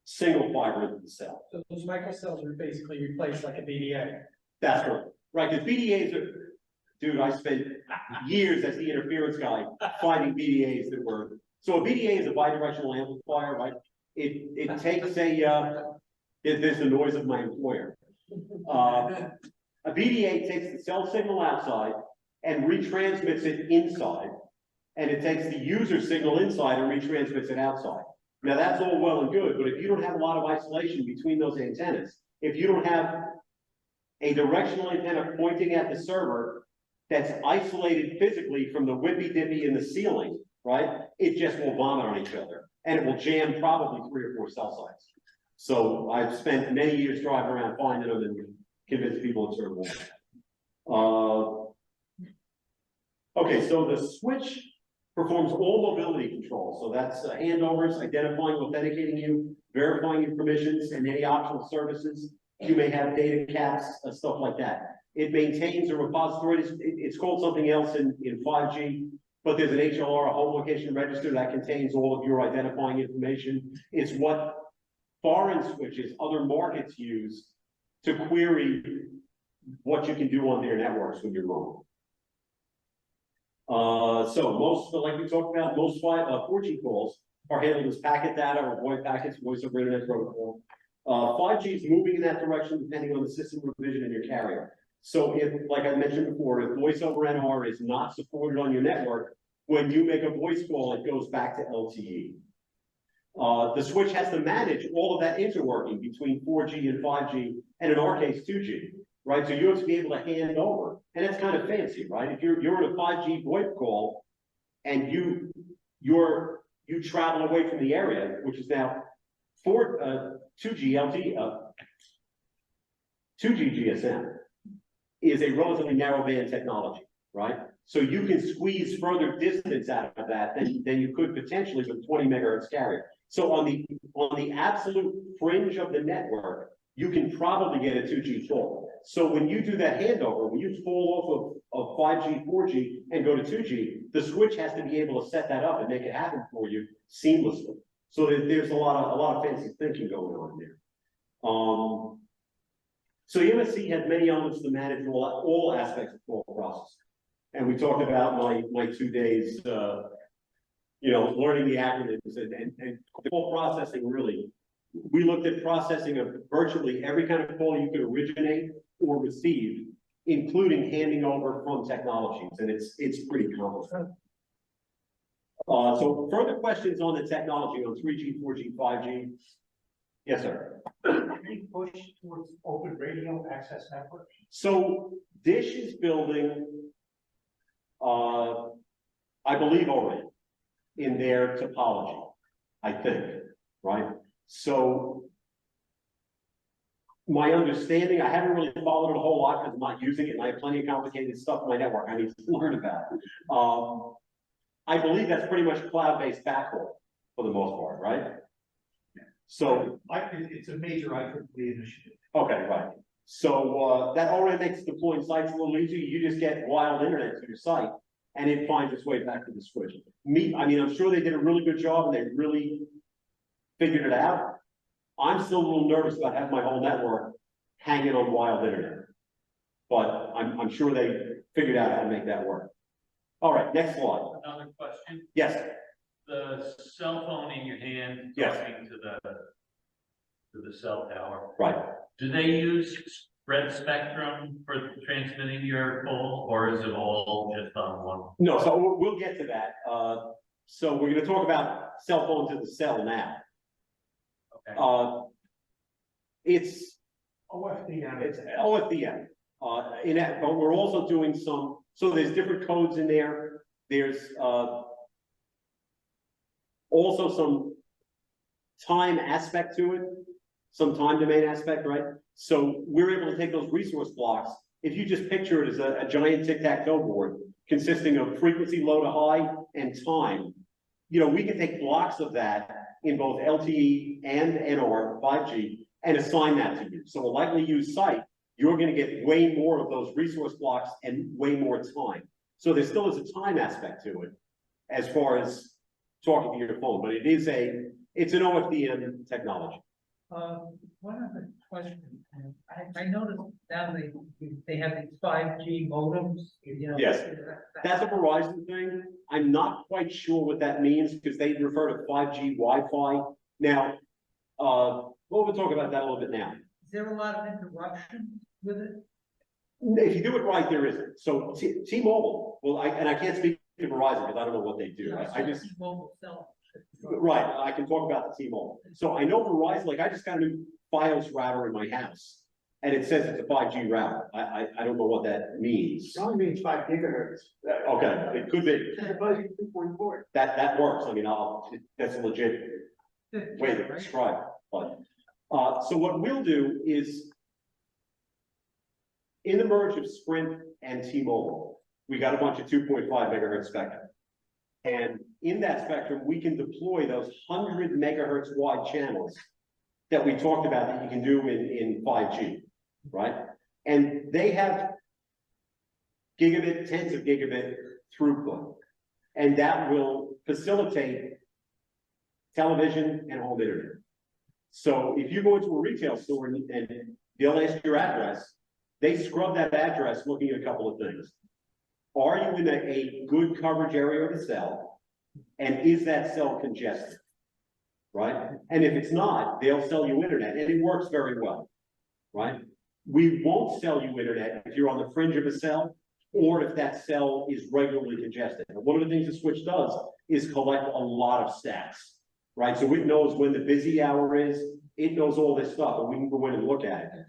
single fiber into the cell. So those microcells are basically replaced like a BDA. That's right, because BDAs are, dude, I spent years as the interference guy finding BDAs that were, so a BDA is a bidirectional amplifier, right? It takes there's the noise of my employer. A BDA takes the cell signal outside and retransmits it inside, and it takes the user signal inside and retransmits it outside. Now that's all well and good, but if you don't have a lot of isolation between those antennas, if you don't have a directional antenna pointing at the server that's isolated physically from the whippy dippy in the ceiling, right? It just will vomit on each other, and it will jam probably 3 or 4 cell sites. So I've spent many years driving around finding them and convinced people it's sort of okay, so the switch performs all mobility control. So that's handovers, identifying, authenticating you, verifying your permissions, and any optional services. You may have data caps, stuff like that. It maintains a repository. It's called something else in 5G, but there's an HLR, a home location register, that contains all of your identifying information. It's what foreign switches, other markets use to query what you can do on their networks when you're roaming. So most, like we talked about, most 4G calls are handled as packet data or VoIP packets, voice over internet protocol. 5G is moving in that direction depending on the system revision in your carrier. So if, like I mentioned before, if voice over NR is not supported on your network, when you make a voice call, it goes back to LTE. The switch has to manage all of that interworking between 4G and 5G, and in our case, 2G, right? So you have to be able to hand over, and it's kind of fancy, right? If you're in a 5G VoIP call, and you travel away from the area, which is now 2G LTE, 2G GSM, is a relatively narrow band technology, right? So you can squeeze further distance out of that than you could potentially with 20 megahertz carrier. So on the absolute fringe of the network, you can probably get a 2G call. So when you do that handover, when you fall off of 5G, 4G and go to 2G, the switch has to be able to set that up and make it happen for you seamlessly. So there's a lot of fancy thinking going on there. So the MSC has many elements to manage all aspects of call processing. And we talked about my 2 days, learning the acronyms and call processing. Really, we looked at processing of virtually every kind of call you could originate or receive, including handing over from technologies, and it's pretty complicated. So further questions on the technology on 3G, 4G, 5G? Yes, sir. Any push towards open radio access network? So Dish is building, I believe already, in their topology, I think, right? So my understanding, I haven't really followed it a whole lot because I'm not using it and I have plenty of complicated stuff in my network I need to learn about. I believe that's pretty much cloud-based backhaul for the most part, right? So It's a major IEEE initiative. okay, right. So that already makes deploying sites a little easier. You just get wild internet to your site and it finds its way back to the switch. I'm sure they did a really good job and they really figured it out. I'm still a little nervous about having my whole network hanging on wild internet. But I'm sure they figured out how to make that work. All right, next slide. Another question, Yes, the cell phone in your hand Yes. talking to the cell tower, right. do they use spread spectrum for transmitting your call, or is it all just on one? No, so we'll get to that. So we're gonna talk about cell phone to the cell now. Okay. It's OFDM. It's OFDM. But we're also doing so there's different codes in there. There's also some time aspect to it, some time domain aspect, right? So we're able to take those resource blocks. If you just picture it as a giant tic-tac-toe board consisting of frequency low to high and time, we can take blocks of that in both LTE and NR 5G and assign that to you. So a likely use site, you're going to get way more of those resource blocks and way more time. So there still is a time aspect to it as far as talking to your phone, but it's an OFDM technology. One other question, I noticed now they have these 5G modems, Yes. That's a Verizon thing. I'm not quite sure what that means because they refer to 5G Wi-Fi. Now, we'll talk about that a little bit now. Is there a lot of interruption with it? If you do it right, there isn't. So T-Mobile, I can't speak to Verizon because I don't know what they do. I just Mobile cell. Right, I can talk about the T-Mobile. So I know Verizon, like I just got a new Fios router in my house, and it says it's a 5G router. I don't know what that means. It only means 5 gigahertz. Okay, it could be. Supposedly 2.4. That works. That's a legit way to describe it. But so what we'll do is, in the merge of Sprint and T-Mobile, we got a bunch of 2.5 megahertz spectrum. And in that spectrum, we can deploy those 100 megahertz wide channels that we talked about that you can do in 5G, right? And they have gigabit, tens of gigabit throughput. And that will facilitate television and home internet. So if you go into a retail store and they'll ask your address, they scrub that address looking at a couple of things. Are you in a good coverage area of the cell? And is that cell congested? right? And if it's not, they'll sell you internet, and it works very well, right? We won't sell you internet if you're on the fringe of a cell, or if that cell is regularly congested. And one of the things the switch does is collect a lot of stats, right? So it knows when the busy hour is, it knows all this stuff, and we can go in and look at it.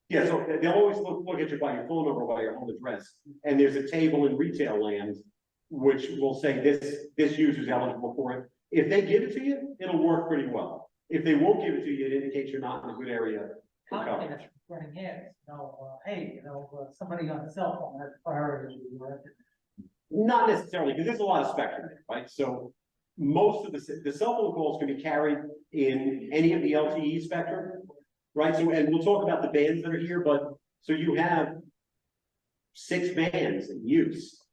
Yeah, so they'll always look at you by your phone number, by your home address, and there's a table in retail land which will say this user's eligible for it. If they give it to you, it'll work pretty well. If they won't give it to you, it indicates you're not in a good area for coverage. Comcast running ads, hey, somebody on a cell phone has priority. Not necessarily, because there's a lot of spectrum there, right? So most of the cell phone calls can be carried in any of the LTE spectrum, right? So, and we'll talk about the bands that are here, but so you have 6 bands in use.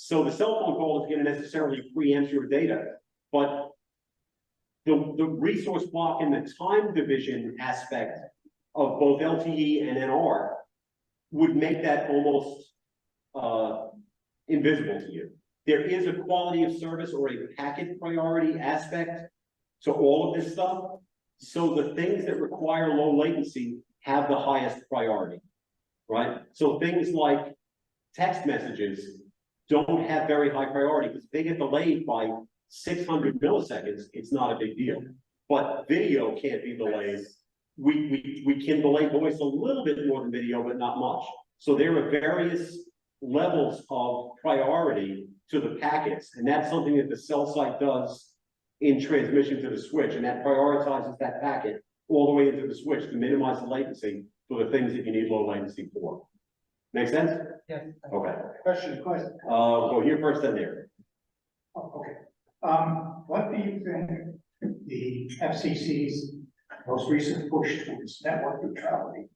So the cell phone call is going to necessarily preempt your data, but the resource block and the time division aspect of both LTE and NR would make that almost invisible to you. There is a quality of service or a packet priority aspect to all of this stuff. So the things that require low latency have the highest priority, right? So things like text messages don't have very high priority because if they get delayed by 600 milliseconds, it's not a big deal. But video can't be delayed. We can delay voice a little bit more than video, but not much. So there are various levels of priority to the packets, and that's something that the cell site does in transmission to the switch, and that prioritizes that packet all the way into the switch to minimize the latency for the things that you need low latency for. Make sense? Yes. Okay. Question. Go here first, then there. Oh, okay. What do you think the FCC's most recent push towards network neutrality,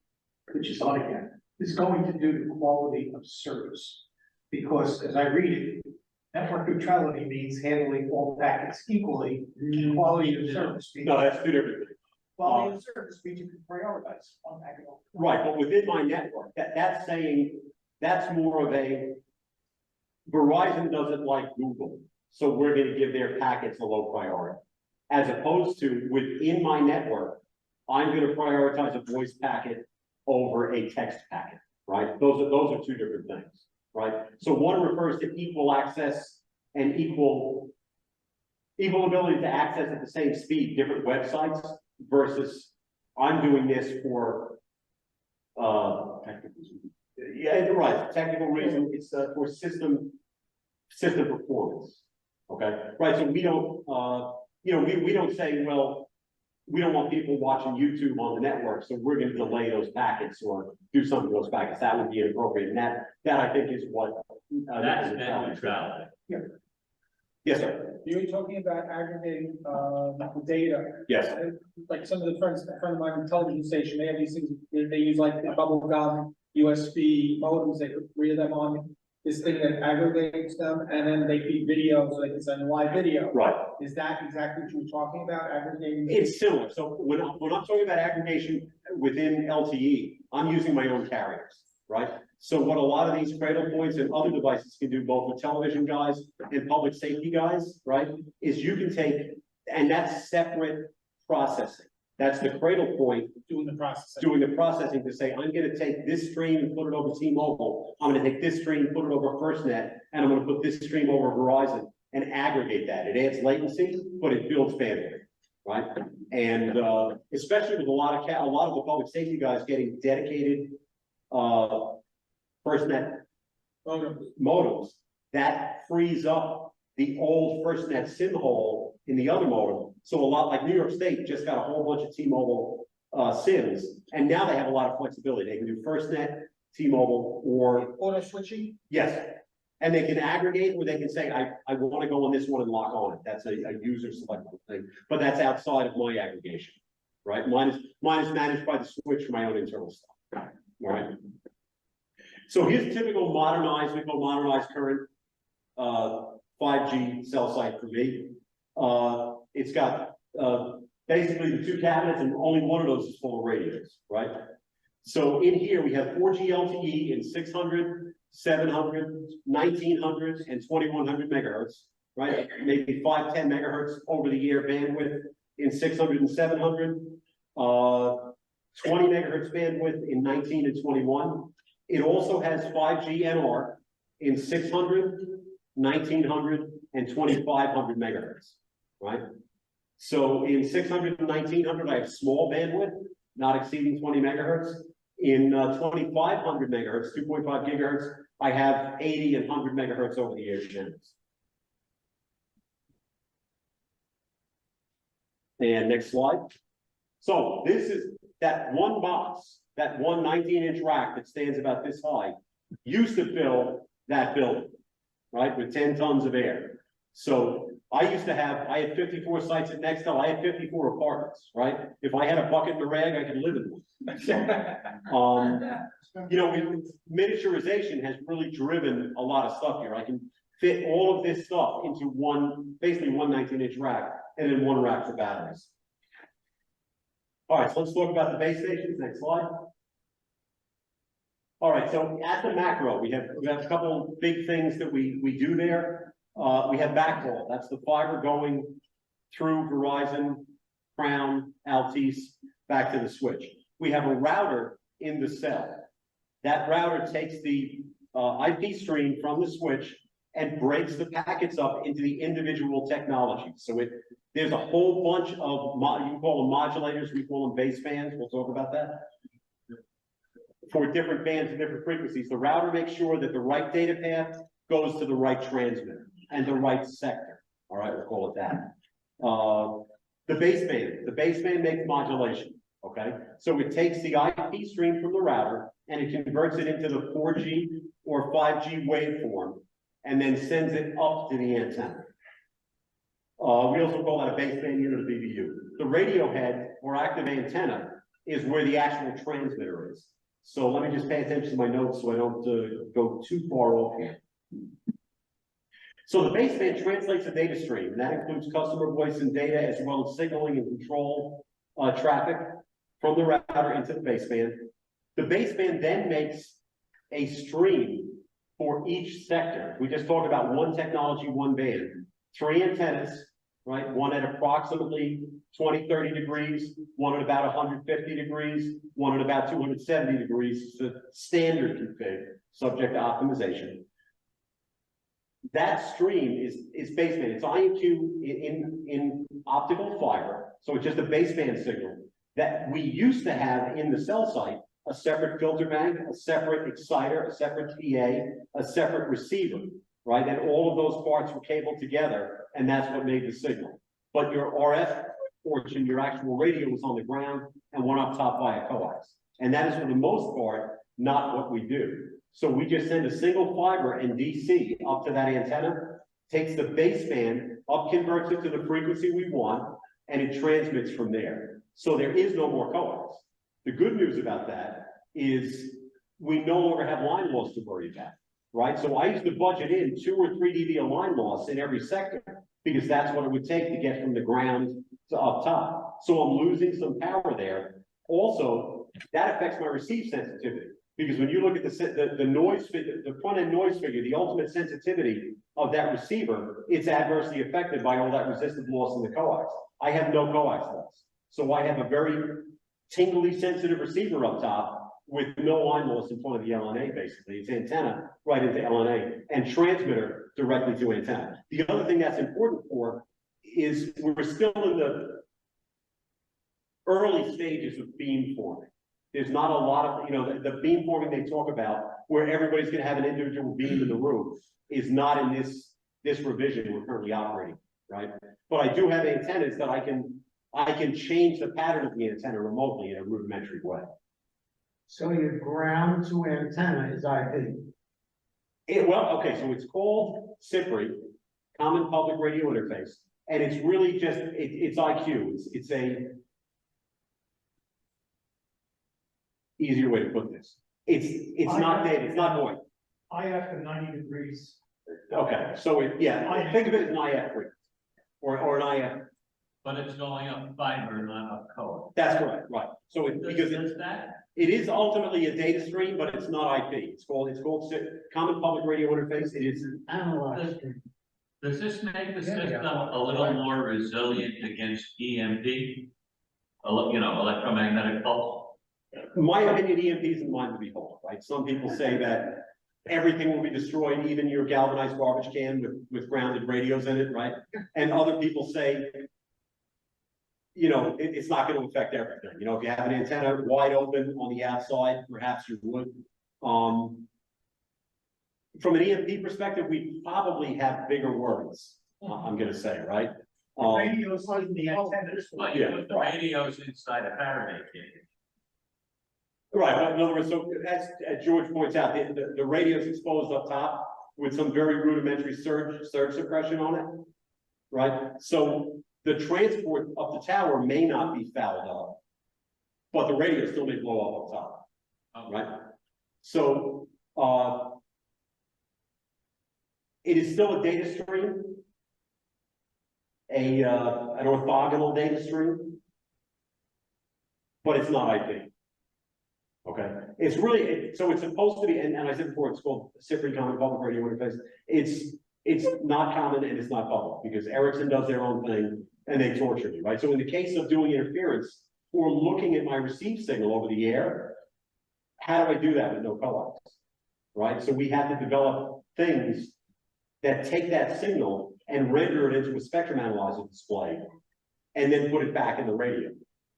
which is on again, is going to do to quality of service? Because as I read it, network neutrality means handling all packets equally. Quality of service means No, that's two different things. quality of service means you can prioritize one packet over the Right, but within my network, that's saying, that's more of a, Verizon doesn't like Google, so we're gonna give their packets a low priority. As opposed to within my network, I'm gonna prioritize a voice packet over a text packet, right? Those are two different things, right? So one refers to equal access and equal ability to access at the same speed, different websites versus I'm doing this for, yeah, right, technical reason, it's for system performance. Okay, right, so we don't, we don't say, well, we don't want people watching YouTube on the network, so we're gonna delay those packets or do something to those packets. That would be inappropriate, and that I think is what. That's net neutrality. Yes, sir. You were talking about aggregating, data. Yes. Like some of the friends, a friend of mine on the television station, they have these things, they use like the bubble gum USB modems, they put 3 of them on this thing that aggregates them, and then they feed video, so they can send live video. Right. Is that exactly what you're talking about, aggregating? It's similar. So when I'm talking about aggregation within LTE, I'm using my own carriers, right? So what a lot of these cradle points and other devices can do, both with television guys and public safety guys, right? Is you can take, and that's separate processing. That's the cradle point Doing the processing. doing the processing to say, I'm gonna take this stream and put it over T-Mobile. I'm gonna take this stream, put it over FirstNet, and I'm gonna put this stream over Verizon and aggregate that. It adds latency, but it builds bandwidth, right? And especially with a lot of the public safety guys getting dedicated FirstNet modems, that frees up the old FirstNet SIM hole in the other modem. So a lot like New York State just got a whole bunch of T-Mobile SIMs, and now they have a lot of flexibility. They can do FirstNet, T-Mobile, or Auto switching? yes, and they can aggregate, or they can say, I want to go on this one and lock on it. That's a user selectable thing, but that's outside of my aggregation, right? Mine is managed by the switch for my own internal stuff, all right? So here's typical modernized, we call modernized current 5G cell site for me. It's got basically the 2 cabinets, and only one of those is full of radios, right? So in here we have 4G LTE in 600, 700, 1900, and 2100 megahertz. right? Maybe 5, 10 megahertz over the air bandwidth in 600 and 700. 20 megahertz bandwidth in 19 and 21. It also has 5G NR in 600, 1900, and 2500 megahertz, right? So in 600 and 1900, I have small bandwidth, not exceeding 20 megahertz. In 2500 megahertz, 2.5 gigahertz, I have 80 and 100 megahertz over the air channels. And next slide. So this is that one box, that one 19-inch rack that stands about this high, used to fill that building, right, with 10 tons of air. So I had 54 sites at Nextel, I had 54 apartments, right? If I had a bucket and a rag, I could live in one. You know, miniaturization has really driven a lot of stuff here. I can fit all of this stuff into basically one 19-inch rack, and then one rack for batteries. All right, so let's talk about the base stations. Next slide. All right, so at the macro, we have a couple big things that we do there. We have backhaul. That's the fiber going through Verizon, Crown, Altice, back to the switch. We have a router in the cell. That router takes the IP stream from the switch and breaks the packets up into the individual technologies. So there's a whole bunch of, you can call them modulators, we call them basebands, we'll talk about that. For different bands and different frequencies, the router makes sure that the right data path goes to the right transmitter and the right sector. All right, we'll call it that. The baseband makes modulation, okay? So it takes the IP stream from the router and it converts it into the 4G or 5G waveform and then sends it up to the antenna. We also call that a baseband unit of BBU. The radio head or active antenna is where the actual transmitter is. So let me just pay attention to my notes so I don't go too far off here. So the baseband translates the data stream, and that includes customer voice and data as well as signaling and control traffic from the router into the baseband. The baseband then makes a stream for each sector. We just talked about one technology, one band, 3 antennas, right? One at approximately 20, 30 degrees, one at about 150 degrees, one at about 270 degrees. It's the standard config, subject to optimization. That stream is baseband. It's IQ in optical fiber, so it's just a baseband signal that we used to have in the cell site, a separate filter bank, a separate exciter, a separate PA, a separate receiver, right? And all of those parts were cabled together, and that's what made the signal. But your RF portion, your actual radio was on the ground and one up top by a coax. And that is for the most part, not what we do. So we just send a single fiber in DC up to that antenna, takes the baseband, up converts it to the frequency we want, and it transmits from there. So there is no more coax. The good news about that is we no longer have line loss to worry about, right? So I used to budget in 2 or 3 dB of line loss in every sector because that's what it would take to get from the ground to up top. So I'm losing some power there. Also, that affects my receive sensitivity because when you look at the noise figure, the front end noise figure, the ultimate sensitivity of that receiver, it's adversely affected by all that resistive loss in the coax. I have no coax loss. So I have a very tingly sensitive receiver up top with no line loss in front of the LNA, basically. It's antenna right into LNA and transmitter directly to antenna. The other thing that's important for is we're still in the early stages of beam forming. There's not a lot of, the beam forming they talk about where everybody's gonna have an individual beam in the room is not in this revision we're currently operating, right? But I do have antennas that I can change the pattern of the antenna remotely in a rudimentary way. So your ground to antenna is IP. Okay, so it's called CPRI, Common Public Radio Interface, and it's really just, it's IQ. It's a easier way to put this. It's not data, it's not noise. IF at 90 degrees. Okay, so think of it as an IF frequency, or an IF. But it's going up fiber, not up coax. That's correct, right. So it is ultimately a data stream, but it's not IP. It's called Common Public Radio Interface. It is Analog stream. Does this make the Yeah, yeah. system a little more resilient against EMP? You know, electromagnetic pulse? My opinion, EMPs in mind to be whole, right? Some people say that everything will be destroyed, even your galvanized garbage can with grounded radios in it, right? And other people say, you know, it's not gonna affect everything. You know, if you have an antenna wide open on the outside, perhaps you would. From an EMP perspective, we probably have bigger worries, I'm gonna say, right? Radios on the antennas. But you put the radios inside a Faraday cage. Right, but in other words, so as George points out, the radio's exposed up top with some very rudimentary surge suppression on it. Right, so the transport up the tower may not be fouled up, but the radio still may blow up top, right? So, it is still a data stream, an orthogonal data stream, but it's not IP. Okay, it's really, so it's supposed to be, and I said before, it's called CIFRI Common Public Radio Interface. It's not common and it's not public, because Ericsson does their own thing and they torture you, right? So in the case of doing interference or looking at my receive signal over the air, how do I do that with no coax, right? So we had to develop things that take that signal and render it into a spectrum analyzer display and then put it back in the radio,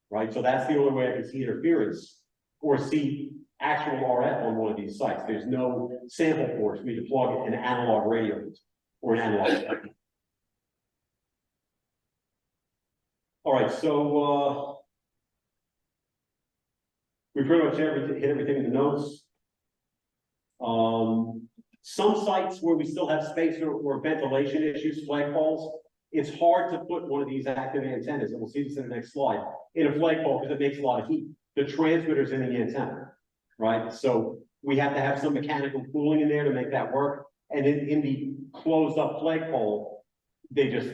right? So that's the only way I can see interference or see actual RF on one of these sites. There's no sample port for me to plug an analog radio into or an analog signal. All right, so we pretty much hit everything in the notes. Some sites where we still have space or ventilation issues, flagpoles, it's hard to put one of these active antennas, and we'll see this in the next slide, in a flagpole because it makes a lot of heat. The transmitter's in the antenna, right? So we have to have some mechanical cooling in there to make that work. And in the closed up flagpole, they just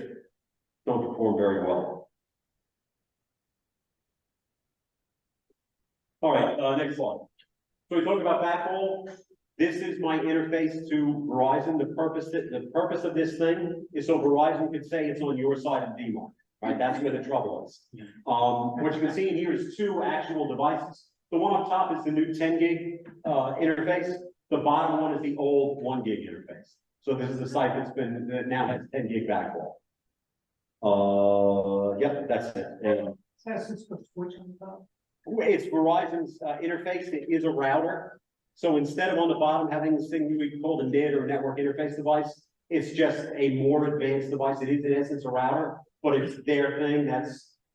don't perform very well. All right, next slide. So we talked about backhaul. This is my interface to Verizon. The purpose of this thing is so Verizon could say it's on your side of D-Mark, right? That's where the trouble is. What you can see in here is two actual devices. The one on top is the new 10 gig interface. The bottom one is the old 1 gig interface. So this is the site that now has 10 gig backhaul. Yep, that's it. And it's Verizon's interface. It is a router. So instead of on the bottom having this thing we call a NID or network interface device, it's just a more advanced device. It is in essence a router, but it's their thing.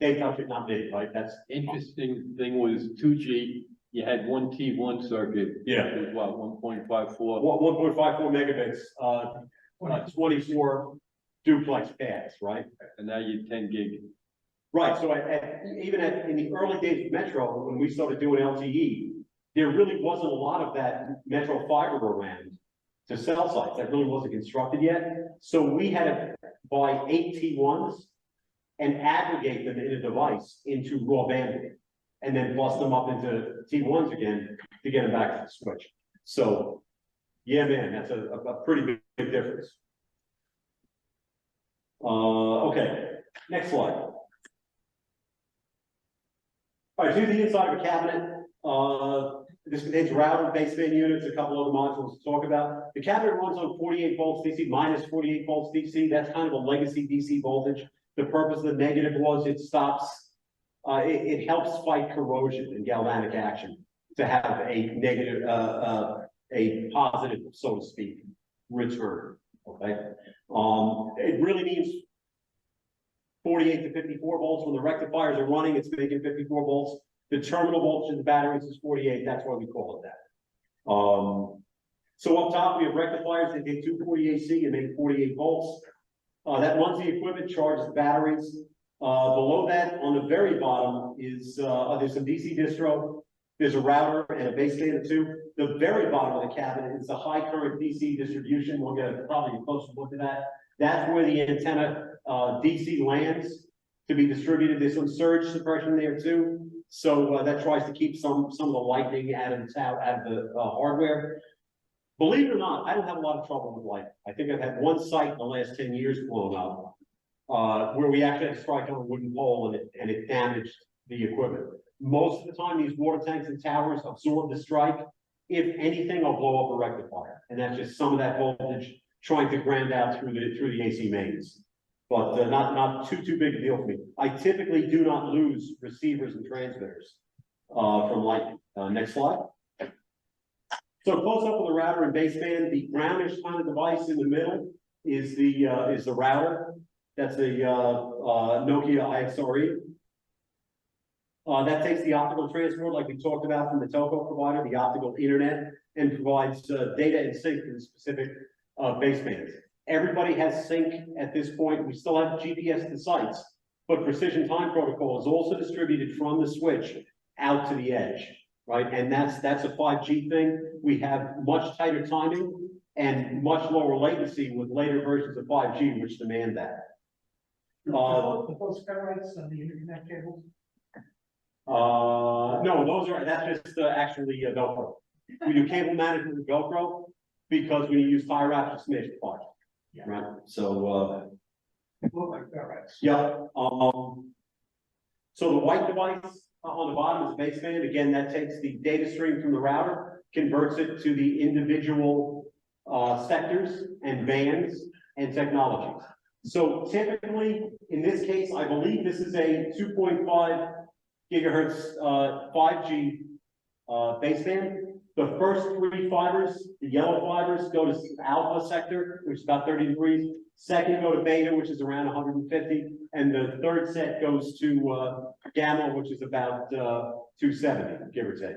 They touch it, not me, right? That's interesting thing was 2G, you had one T1 circuit. Yeah. It was what, 1.54? 1.54 megabits, 24 duplex paths, right? And now you're 10 gig. Right, so in the early days of Metro, when we started doing LTE, there really wasn't a lot of that Metro fiber around to cell sites. That really wasn't constructed yet. So we had to buy 8 T1s and aggregate them in a device into raw bandwidth, and then bust them up into T1s again to get them back to the switch. So, yeah, man, that's a pretty big difference. Okay, next slide. All right, here's the inside of a cabinet. This contains router, baseband units, a couple other modules to talk about. The cabinet runs on 48 volts DC, minus 48 volts DC. That's kind of a legacy DC voltage. The purpose of the negative was it stops, it helps fight corrosion and galvanic action to have a negative, a positive, so to speak, return. Okay, it really means 48 to 54 volts. When the rectifiers are running, it's making 54 volts. The terminal voltage of the batteries is 48. That's why we call it that. So up top, we have rectifiers that take 240 AC and make 48 volts. That runs the equipment, charges the batteries. Below that, on the very bottom, is there's some DC distro. There's a router and a baseband or two. The very bottom of the cabinet is the high current DC distribution. We'll get probably a closer look at that. That's where the antenna DC lands to be distributed. There's some surge suppression there too. So that tries to keep some of the lightning out of the hardware. Believe it or not, I don't have a lot of trouble with light. I think I've had one site in the last 10 years blown up. Where we actually had to strike on a wooden pole and it damaged the equipment. Most of the time, these water tanks and towers absorb the strike. If anything, I'll blow up a rectifier, and that's just some of that voltage trying to ground out through the AC mains. But not too big a deal for me. I typically do not lose receivers and transmitters from lightning. Next slide. So close up with the router and baseband. The brownish kind of device in the middle is the router. That's a Nokia IXRE. That takes the optical transport, like we talked about from the telco provider, the optical internet, and provides data and sync to the specific basebands. Everybody has sync at this point. We still have GPS to sites, but precision time protocol is also distributed from the switch out to the edge, right? And that's a 5G thing. We have much tighter timing and much lower latency with later versions of 5G, which demand that. Those ferrites on the interconnect cables? No, that's just actually Velcro. We do cable management with Velcro because when you use tie wrap, you smash the part. Yeah. Right, so, Look like ferrites. yeah, so the white device on the bottom is baseband. Again, that takes the data stream from the router, converts it to the individual sectors and bands and technologies. So typically, in this case, I believe this is a 2.5 gigahertz 5G baseband. The first 3 fibers, the yellow fibers, go to alpha sector, which is about 30 degrees. Second go to beta, which is around 150. And the third set goes to gamma, which is about 270, give or take.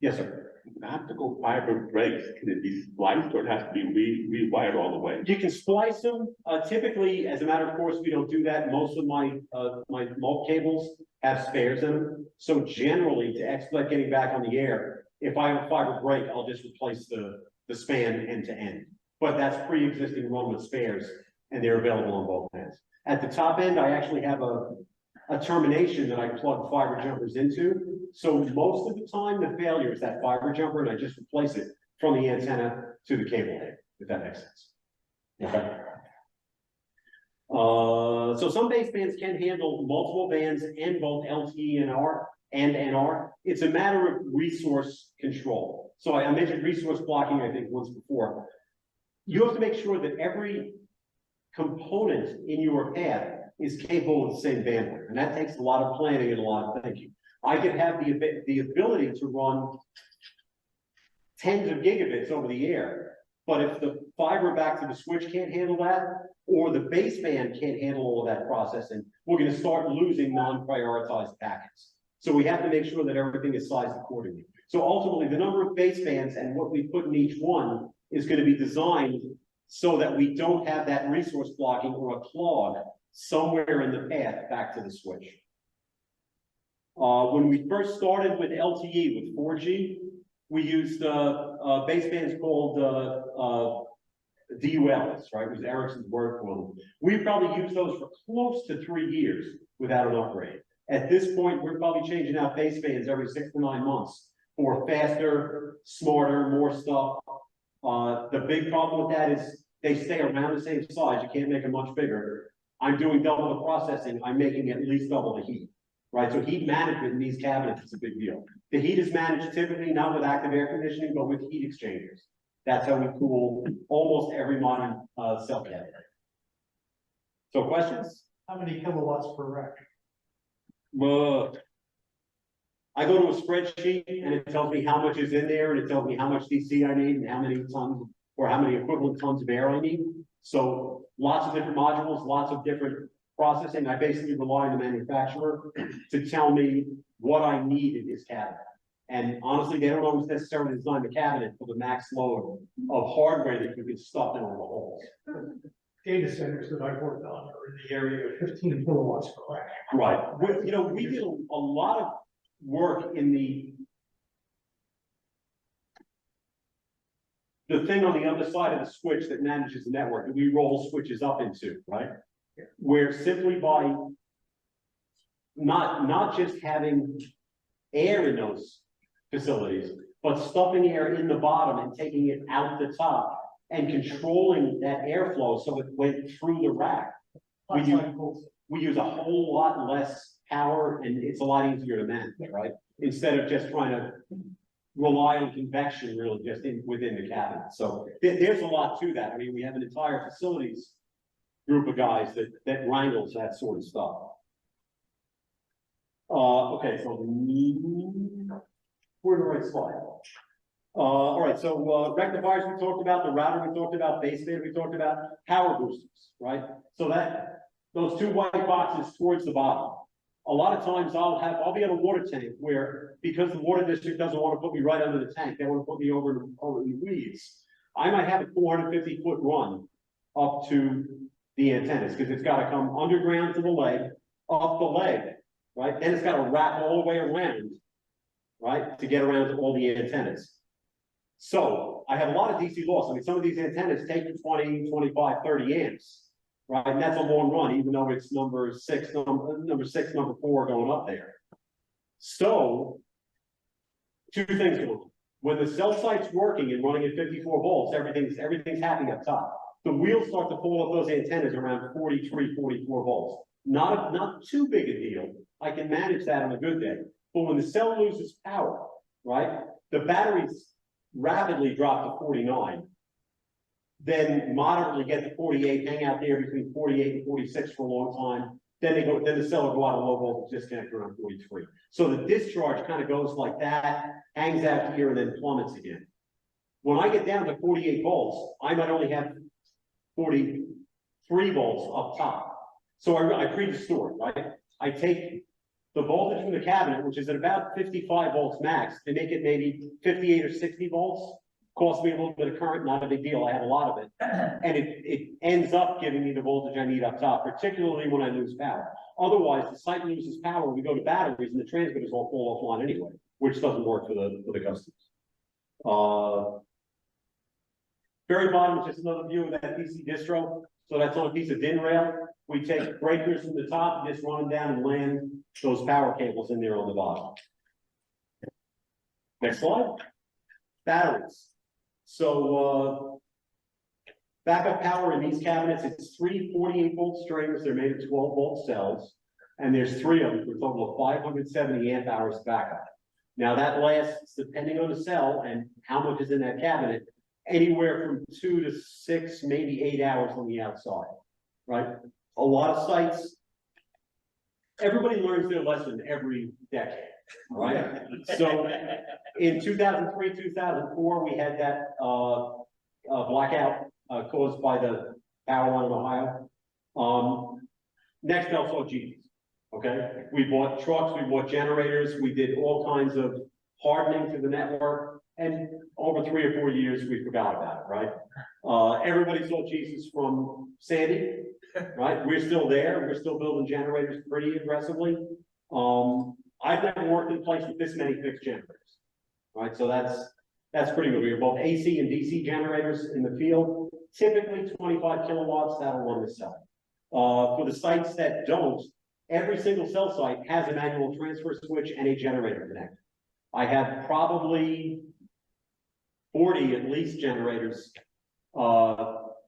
Yes, sir. The optical fiber breaks, can it be spliced or it has to be rewired all the way? You can splice them. Typically, as a matter of course, we don't do that. Most of my mult cables have spares in them. So generally, to expedite getting back on the air, if I have a fiber break, I'll just replace the span end to end. But that's pre-existing run with spares, and they're available on both ends. At the top end, I actually have a termination that I plug fiber jumpers into. So most of the time, the failure is that fiber jumper, and I just replace it from the antenna to the cable head, if that makes sense. Okay. So some basebands can handle multiple bands and both LTE and NR. It's a matter of resource control. So I mentioned resource blocking, I think, once before. You have to make sure that every component in your path is capable of the same bandwidth, and that takes a lot of planning and a lot of thinking. I could have the ability to run tens of gigabits over the air, but if the fiber back to the switch can't handle that, or the baseband can't handle all of that processing, we're going to start losing non-prioritized packets. So we have to make sure that everything is sized accordingly. So ultimately, the number of basebands and what we put in each one is going to be designed so that we don't have that resource blocking or a clog somewhere in the path back to the switch. When we first started with LTE, with 4G, we used basebands called DULs, right? It was Ericsson's word for them. We probably used those for close to 3 years without an upgrade. At this point, we're probably changing out basebands every 6 to 9 months for faster, smarter, more stuff. The big problem with that is they stay around the same size. You can't make them much bigger. I'm doing double the processing. I'm making at least double the heat, right? So heat management in these cabinets is a big deal. The heat is managed typically not with active air conditioning, but with heat exchangers. That's how we cool almost every modern cell cabinet. So questions? How many kilowatts per rack? I go to a spreadsheet and it tells me how much is in there, and it tells me how much DC I need and how many tons or how many equivalent tons of air I need. So lots of different modules, lots of different processing. I basically rely on the manufacturer to tell me what I need in this cabinet. And honestly, they don't always necessarily design the cabinet for the max load of hardware that you can stuff in all the holes. Data centers that I've worked on are in the area of 15 kilowatts per rack. Right. We did a lot of work in the thing on the other side of the switch that manages the network that we roll switches up into, right? Yeah. Where simply by not just having air in those facilities, but stuffing air in the bottom and taking it out the top and controlling that airflow so it went through the rack. We use a whole lot less power and it's a lot easier to manage, right? Instead of just trying to rely on convection really just within the cabinet. So there's a lot to that. I mean, we have an entire facilities group of guys that wrangles that sort of stuff. Okay, so we're in the right slide. All right, so rectifiers we talked about, the router we talked about, baseband we talked about, power boosters, right? So those two white boxes towards the bottom. A lot of times I'll be at a water tank where, because the water district doesn't want to put me right under the tank, they want to put me over in the weeds. I might have a 450-foot run up to the antennas, because it's got to come underground to the leg, up the leg, right? Then it's got to wrap all the way around, right, to get around to all the antennas. So I have a lot of DC loss. I mean, some of these antennas take 20, 25, 30 amps. Right, and that's a long run, even though it's number 6, number 4 going up there. So, two things going on. When the cell site's working and running at 54 volts, everything's happy up top. The wheels start to pull up those antennas around 43, 44 volts. Not too big a deal. I can manage that on a good day. But when the cell loses power, right, the batteries rapidly drop to 49. Then moderately get to 48, hang out there between 48 and 46 for a long time. Then the cell will go out of low voltage disconnect around 43. So the discharge kind of goes like that, hangs out here, and then plummets again. When I get down to 48 volts, I might only have 43 volts up top. So I pre-distort, right? I take the voltage from the cabinet, which is at about 55 volts max, to make it maybe 58 or 60 volts. Costs me a little bit of current, not a big deal, I have a lot of it. And it ends up giving me the voltage I need up top, particularly when I lose power. Otherwise, the site loses power, we go to batteries and the transmitters all fall offline anyway, which doesn't work for the customers. Very bottom is just another view of that DC distro. So that's on a piece of DIN rail. We take breakers from the top and just run them down and land those power cables in there on the bottom. Next slide. Batteries. So, backup power in these cabinets, it's 3 48-volt strings. They're made of 12-volt cells, and there's 3 of them for a total of 570 amp hours backup. Now that lasts, depending on the cell and how much is in that cabinet, anywhere from 2 to 6, maybe 8 hours on the outside, right? A lot of sites, everybody learns their lesson every decade. Right. So in 2003, 2004, we had that blackout caused by the power line in Ohio. Next else saw Jesus. Okay. We bought trucks, we bought generators, we did all kinds of hardening to the network, and over 3 or 4 years we forgot about it, right? Everybody saw Jesus from Sandy, right? We're still there, we're still building generators pretty aggressively. I've never worked in a place with this many fixed generators, right? So that's pretty good. We have both AC and DC generators in the field, typically 25 kilowatts, that'll run the cell. For the sites that don't, every single cell site has a manual transfer switch and a generator connector. I have probably 40 at least generators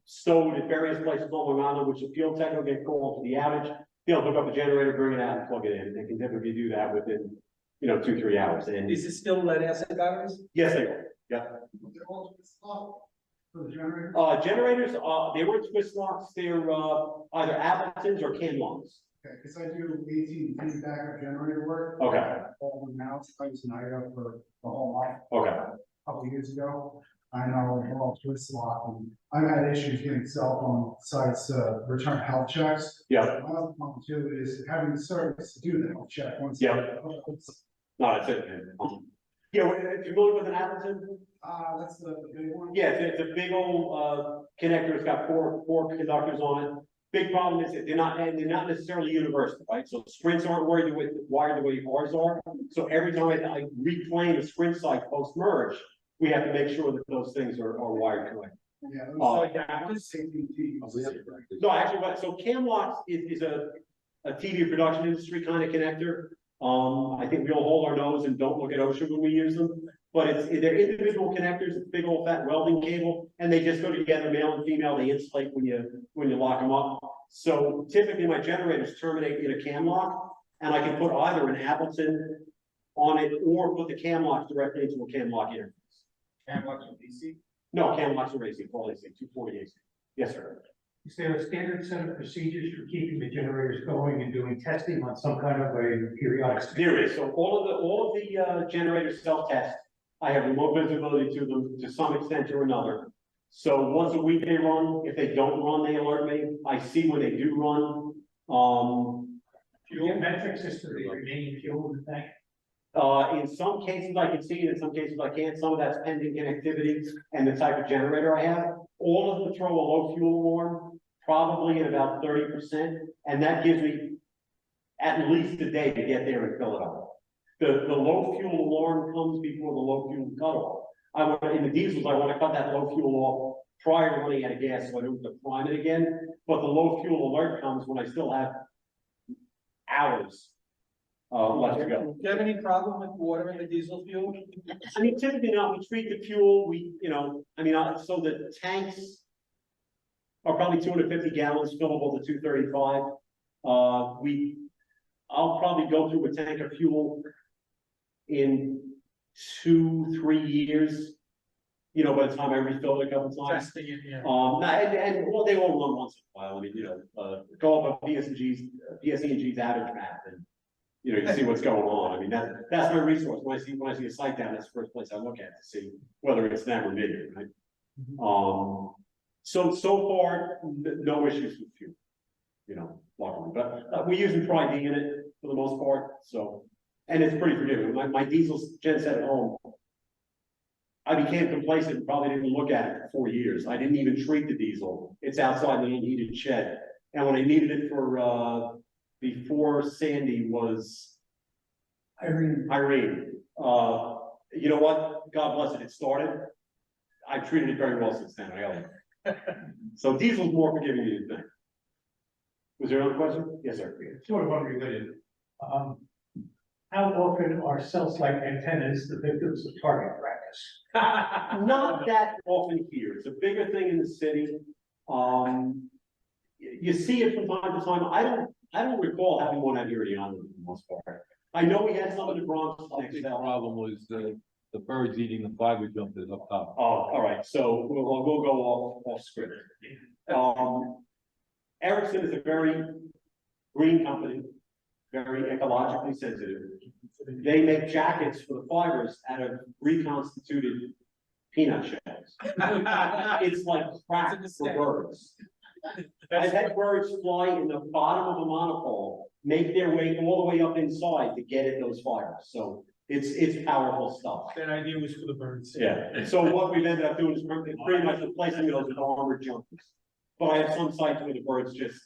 stowed at various places all around them, which the field tech will get called to the outage. They'll hook up a generator, bring it out, and plug it in. They can typically do that within, 2-3 hours. And Is it still lead acid batteries? yes, they are. Yeah. For the generator? Generators, they weren't twist locks. They're either Appletons or Canlons. Okay, because I do 18 feet backup generator work. Okay. All the mounts, I was an IO for the whole life. Okay. A couple of years ago. I know they're all twist lock, and I've had issues getting cell phone sites return health checks. Yeah. Another problem too is having the service to do the health check once. Yeah. No, that's it. Yeah, if you're familiar with an Appleton, That's the big one. yeah, it's a big old connector. It's got four conductors on it. Big problem is that they're not necessarily universal, right? So sprints aren't wired the way ours are. So every time I reclaim a sprint site post merge, we have to make sure that those things are wired correctly. Yeah. No, actually, so Camlocks is a TV production industry kind of connector. I think we all hold our nose and don't look at OSHA when we use them. but they're individual connectors, it's big old fat welding cable, and they just go together, male and female, they insulate when you lock them up. So typically my generators terminate in a cam lock, and I can put either an Appleton on it or put the cam lock directly into a cam lock interface. And what's your DC? No, cam locks are AC, full AC, 240 AC. Yes, sir. Is there a standard set of procedures for keeping the generators going and doing testing on some kind of a periodic? There is, so all of the generators self-test. I have remote visibility to them to some extent or another. So once a week they run, if they don't run, they alert me. I see when they do run. Do you get metrics as to the remaining fuel in the tank? In some cases I can see it, in some cases I can't. Some of that's pending connectivity and the type of generator I have. All of them throw a low fuel alarm, probably at about 30%, and that gives me at least a day to get there and fill it up. The low fuel alarm comes before the low fuel cutoff. In the diesels, I want to cut that low fuel off prior to running out of gas, so I don't have to prime it again. But the low fuel alert comes when I still have hours left to go. Do you have any problem with water in the diesel fuel? I mean, typically now we treat the fuel, so the tanks are probably 250 gallons fillable to 235. I'll probably go through a tank of fuel in 2-3 years. By the time I refill it a couple times. Testing it, yeah. Well, they all run once in a while. I mean, go up a PSE&G's outage map and, you see what's going on. I mean, that's my resource. When I see a site down, that's the first place I look at to see whether it's them or me, right? So far, no issues with fuel, luckily, but we use Tri-D in it for the most part, so, and it's pretty forgiving. My diesel gen set at home, I became complacent and probably didn't look at it for 4 years. I didn't even treat the diesel. It's outside the unheated shed. And when I needed it for, before Sandy was Irene. You know what? God bless it. It started. I've treated it very well since then. So diesel's more forgiving than you think. Was there another question? Yes, sir. Sort of unrelated. How often are cell site antennas the victims of target practice? Not that often here. It's a bigger thing in the city. You see it from time to time. I don't recall having one out here in the island for the most part. I know we had some in the Bronx. The problem was the birds eating the fiber jumpers up top. Oh, all right. So we'll go off script. Ericsson is a very green company, very ecologically sensitive. They make jackets for the fibers out of reconstituted peanut shells. It's like crack for birds. I've had birds fly in the bottom of a monopole, make their way all the way up inside to get at those fibers. So it's powerful stuff. That idea was for the birds. Yeah. So what we've ended up doing is pretty much replacing those with armored jumpers. But I have some sites where the birds just,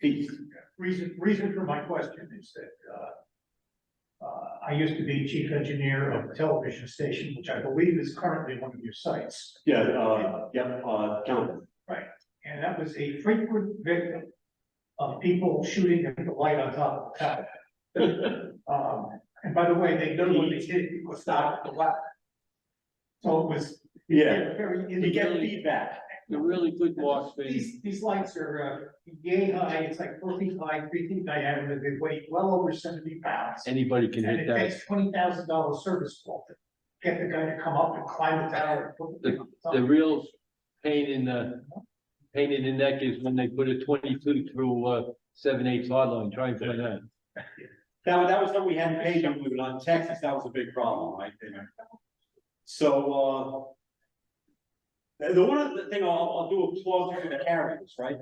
feast. Reason for my question is that, I used to be chief engineer of a television station, which I believe is currently one of your sites. Yeah, Jonathan. Right, and that was a frequent victim of people shooting at the light on top of the tower. And by the way, they knew when they hit it, people stopped at the left. So it was. Very. You get feedback. The really good box thing. These lights are, yay high, it's like 4 feet high, 3 feet diameter, they weigh well over 70 pounds. Anybody can And hit it that. takes $20,000 service call to get the guy to come up and climb the tower. And put the thing on top. The real pain in the neck is when they put a 22 through 7/8 hard line, try and find that. That was something we hadn't paid them, moving on Texas, that was a big problem, right? So, the one other thing I'll do a plug for the carriers, right?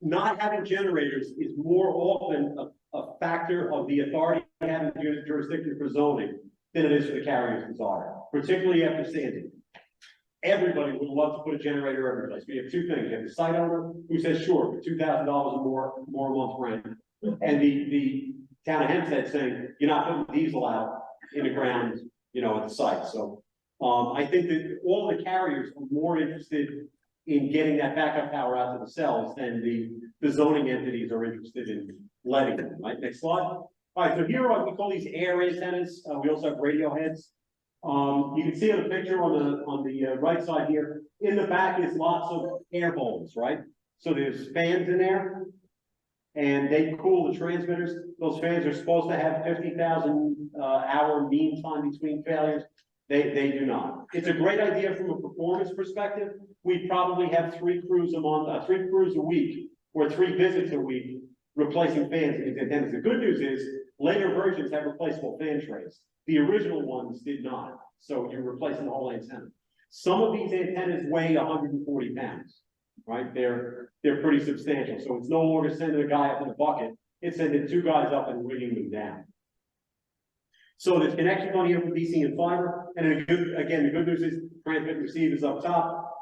Not having generators is more often a factor of the authority having jurisdiction for zoning than it is for the carrier's desire, particularly after Sandy. Everybody would love to put a generator every place. We have two things. You have the site owner who says, sure, for $2,000 or more a month rent. And the town of Hempstead saying, you're not putting diesel out in the ground, at the site. So I think that all the carriers are more interested in getting that backup power out to the cells than the zoning entities are interested in letting them, right? Next slide. All right, so here we call these air antennas. We also have radio heads. You can see on the picture on the right side here, in the back is lots of air holes, right? So there's fans in there. And they cool the transmitters. Those fans are supposed to have 50,000 hour mean time between failures. They do not. It's a great idea from a performance perspective. We probably have 3 crews a week or 3 visits a week replacing fans in these antennas. The good news is later versions have replaceable fan trays. The original ones did not. So you're replacing the whole antenna. Some of these antennas weigh 140 pounds, right? They're pretty substantial. So it's no longer sending a guy up in a bucket. It's sending 2 guys up and rigging them down. So there's connections on here for DC and fiber. And then the good news is transmit and receive is up top.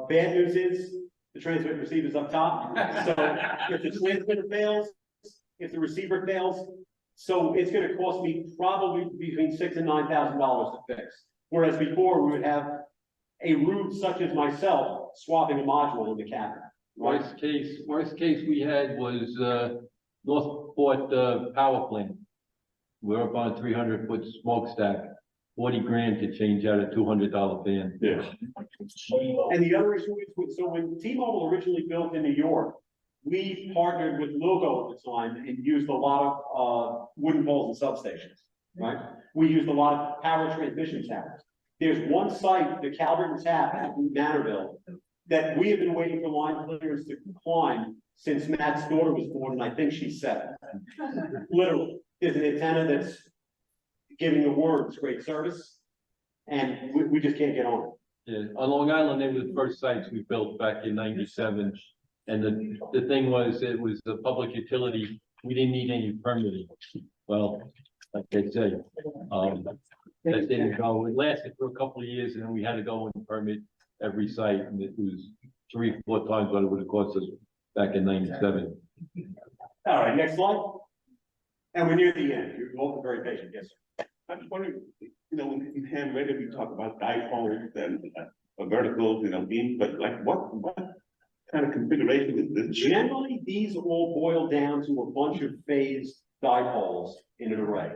Bad news is the transmit and receive is up top. So if the transmitter fails, if the receiver fails, so it's going to cost me probably between $6,000 and $9,000 to fix. Whereas before we would have a rube such as myself swapping a module in the cabinet. Worst case we had was, Northport, power plant. We're up on a 300-foot smokestack, 40 grand to change out a $200 fan. Yeah. And the other issue is, so when T-Mobile originally built in New York, we partnered with Logo at the time and used a lot of wooden poles and substations, right? We used a lot of power transmission towers. There's one site, the Calvert and Tap at Manorville, that we have been waiting for line clearance to climb since Matt's daughter was born, and I think she's 7. Literally, there's an antenna that's giving the words great service, and we just can't get on it. Yeah, on Long Island, they were the first sites we built back in '97. And the thing was, it was a public utility. We didn't need any permitting. Well, like I say, that didn't go. It lasted for a couple of years, and then we had to go and permit every site, and it was 3-4 times what it would have cost us back in '97. All right, next slide. And we're near the end. You're both very patient. Yes, sir. I'm just wondering, in hand radio, we talk about dipoles and verticals, beams, but like what kind of configuration is this? Generally, these all boil down to a bunch of phased dipoles in an array,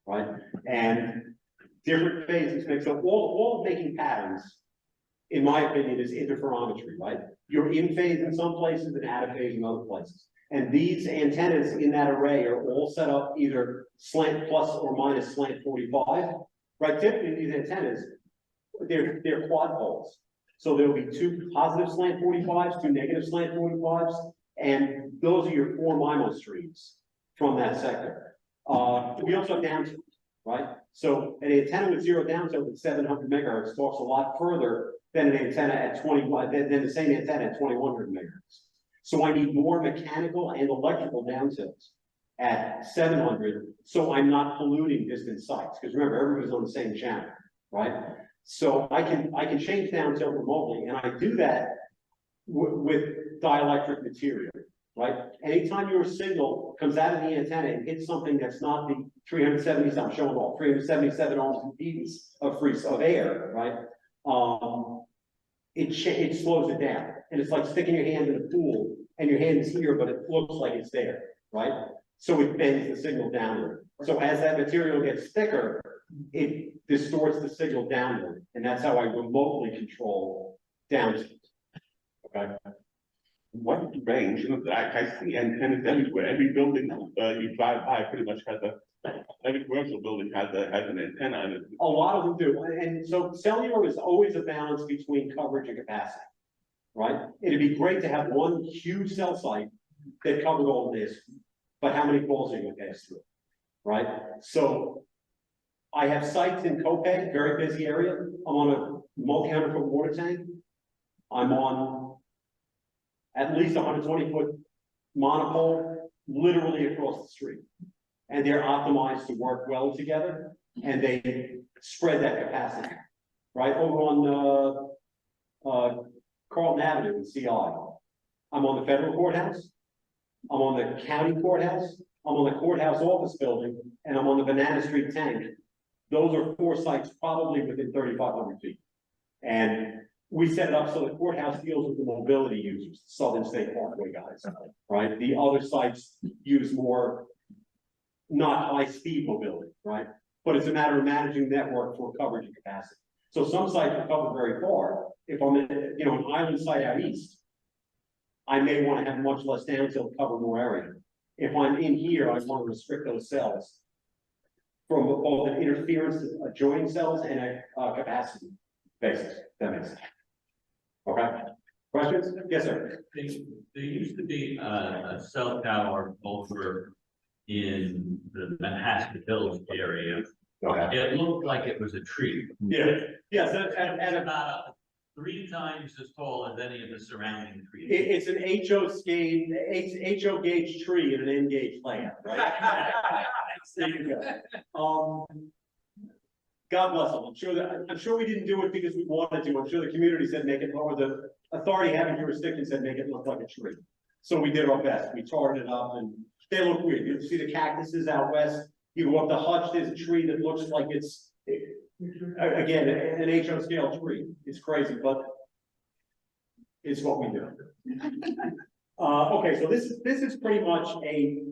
right? And different phases make so all making patterns, in my opinion, is interferometry, right? You're in phase in some places and out of phase in other places. And these antennas in that array are all set up either slant plus or minus slant 45, right? Typically, these antennas, they're quad poles. So there will be 2 positive slant 45s, 2 negative slant 45s, and those are your 4 MIMO streams from that sector. We also have downsamples, right? So an antenna with 0 downsample at 700 megahertz talks a lot further than an antenna at 21, than the same antenna at 2100 megahertz. So I need more mechanical and electrical downsamples at 700, so I'm not polluting distant sites. Because remember, everybody's on the same channel, right? So I can change downsample remotely, and I do that with dielectric material, right? Anytime your signal comes out of the antenna and hits something that's not the 370, I'm showing all 377 ohms impedance of air, right? It slows it down, and it's like sticking your hand in a pool, and your hand is here, but it looks like it's there, right? So it bends the signal downward. So as that material gets thicker, it distorts the signal downward, and that's how I remotely control downsamples. Okay. What range? I see antennas everywhere. Every building you drive by pretty much has every commercial building has an antenna in it. A lot of them do, and so cellular is always a balance between coverage and capacity, right? It'd be great to have one huge cell site that covered all of this, but how many calls are you gonna pass through, right? So I have sites in Copay, very busy area. I'm on a multi-100-foot water tank. I'm on at least 120-foot monopole, literally across the street. And they're optimized to work well together, and they spread that capacity. Right over on Carlton Avenue in CI. I'm on the federal courthouse. I'm on the county courthouse. I'm on the courthouse office building, and I'm on the Banana Street tank. Those are 4 sites probably within 3,500 feet. And we set it up so the courthouse deals with the mobility users, Southern State Parkway guys, right? The other sites use more not high speed mobility, right? but it's a matter of managing network for coverage and capacity. So some sites are covered very far. If I'm in, you know, an island site out east, I may want to have much less downtill to cover more area. If I'm in here, I want to restrict those cells from both an interference of adjoining cells and a capacity basis. That makes sense. Okay. Questions? Yes, sir. There used to be a cell tower over in the Manhasset Hills area. Okay. It looked like it was a tree. Yeah. Yes, And about 3 times as tall as any of the surrounding trees. it's an HO gauge tree in an N gauge layout, right? There you go. God bless them. I'm sure we didn't do it because we wanted to. I'm sure the community said make it, or the authority having jurisdiction said make it look like a tree. So we did our best. We tarred it up and they look weird. You see the cactuses out west. You go up the hutch, there's a tree that looks like it's, again, an HO scale tree. It's crazy, but it's what we do. Okay, so this is pretty much a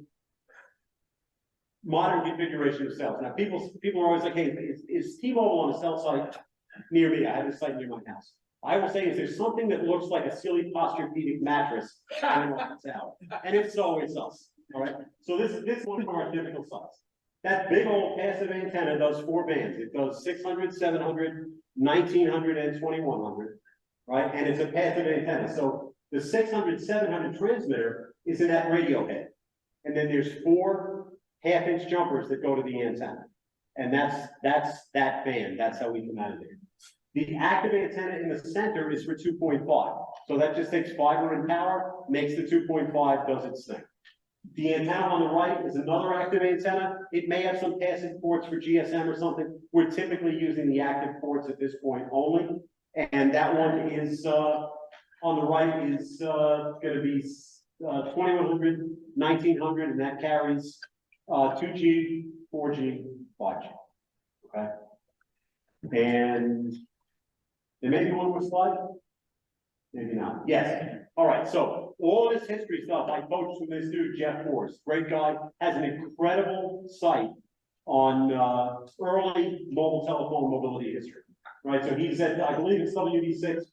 modern configuration of cells. Now, people are always like, hey, is T-Mobile on a cell site near me? I have a site near my house. I will say, is there something that looks like a silly posturepedic mattress? I know it's out. And if so, it's us. All right. So this is one of our typical sites. That big old passive antenna does 4 bands. It does 600, 700, 1900, and 2100. Right. And it's a passive antenna. So the 600, 700 transmitter is in that radio head. And then there's 4 half-inch jumpers that go to the antenna. And that's that band. That's how we come out of there. The active antenna in the center is for 2.5. So that just takes fiber and power, makes the 2.5, does its thing. The antenna on the right is another active antenna. It may have some passive ports for GSM or something. We're typically using the active ports at this point only. And that one is, on the right is going to be 2100, 1900, and that carries 2G, 4G, 5G. Okay. And there may be one more slide. Maybe not. Yes. All right. So all this history stuff I coached with this dude, Jeff Forrest, great guy, has an incredible site on early mobile telephone mobility history. Right. So he's at, I believe it's WD6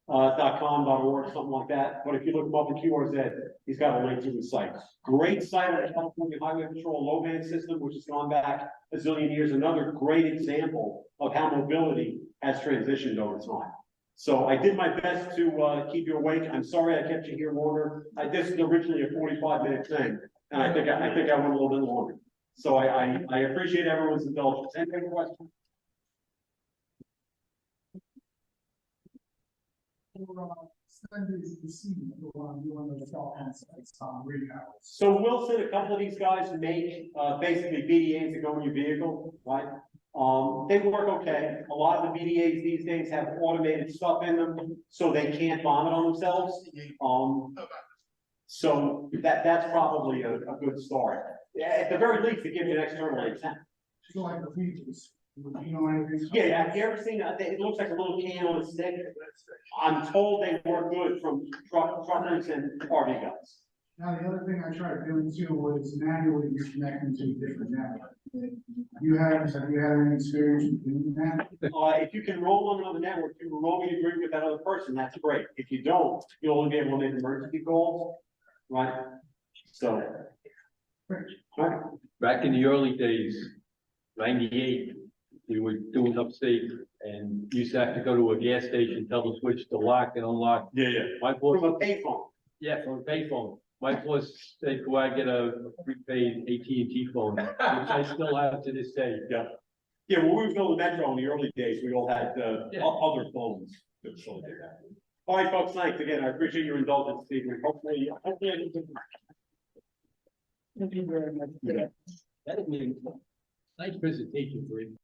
NVH.com.org, something like that. But if you look him up in QRZ, he's got a link to his site. Great site on the California Highway Patrol low band system, which has gone back a zillion years. Another great example of how mobility has transitioned over time. So I did my best to keep you awake. I'm sorry I kept you here longer. This is originally a 45-minute thing, and I think I went a little bit longer. So I appreciate everyone's indulgence. Any other questions? So Wilson, a couple of these guys make basically BDAs that go in your vehicle, right? They work okay. A lot of the BDAs these days have automated stuff in them, so they can't vomit on themselves. So that's probably a good start. At the very least, they give you an external antenna. Yeah, have you ever seen that? It looks like a little can on a stick. I'm told they work good from truckers and RV guys. Now, the other thing I tried doing too was manually reconnecting to a different network. Have you had any experience with doing that? If you can roll on another network, you remotely agree with that other person, that's great. If you don't, you'll only be able to make emergency calls, right? So. Right. Back in the early days, 98, we were doing upstate and used to have to go to a gas station, tell the switch to lock and unlock. Yeah. My boss, From a payphone. yeah, from a payphone. My boss said, go out and get a prepaid AT&T phone, which I still have to this day. Yeah. Yeah, when we were building Metro in the early days, we all had other phones that facilitate that. All right, folks, thanks again. I appreciate your indulgence, Stephen. Hopefully I can. Thank you very much. That is nice presentation for you.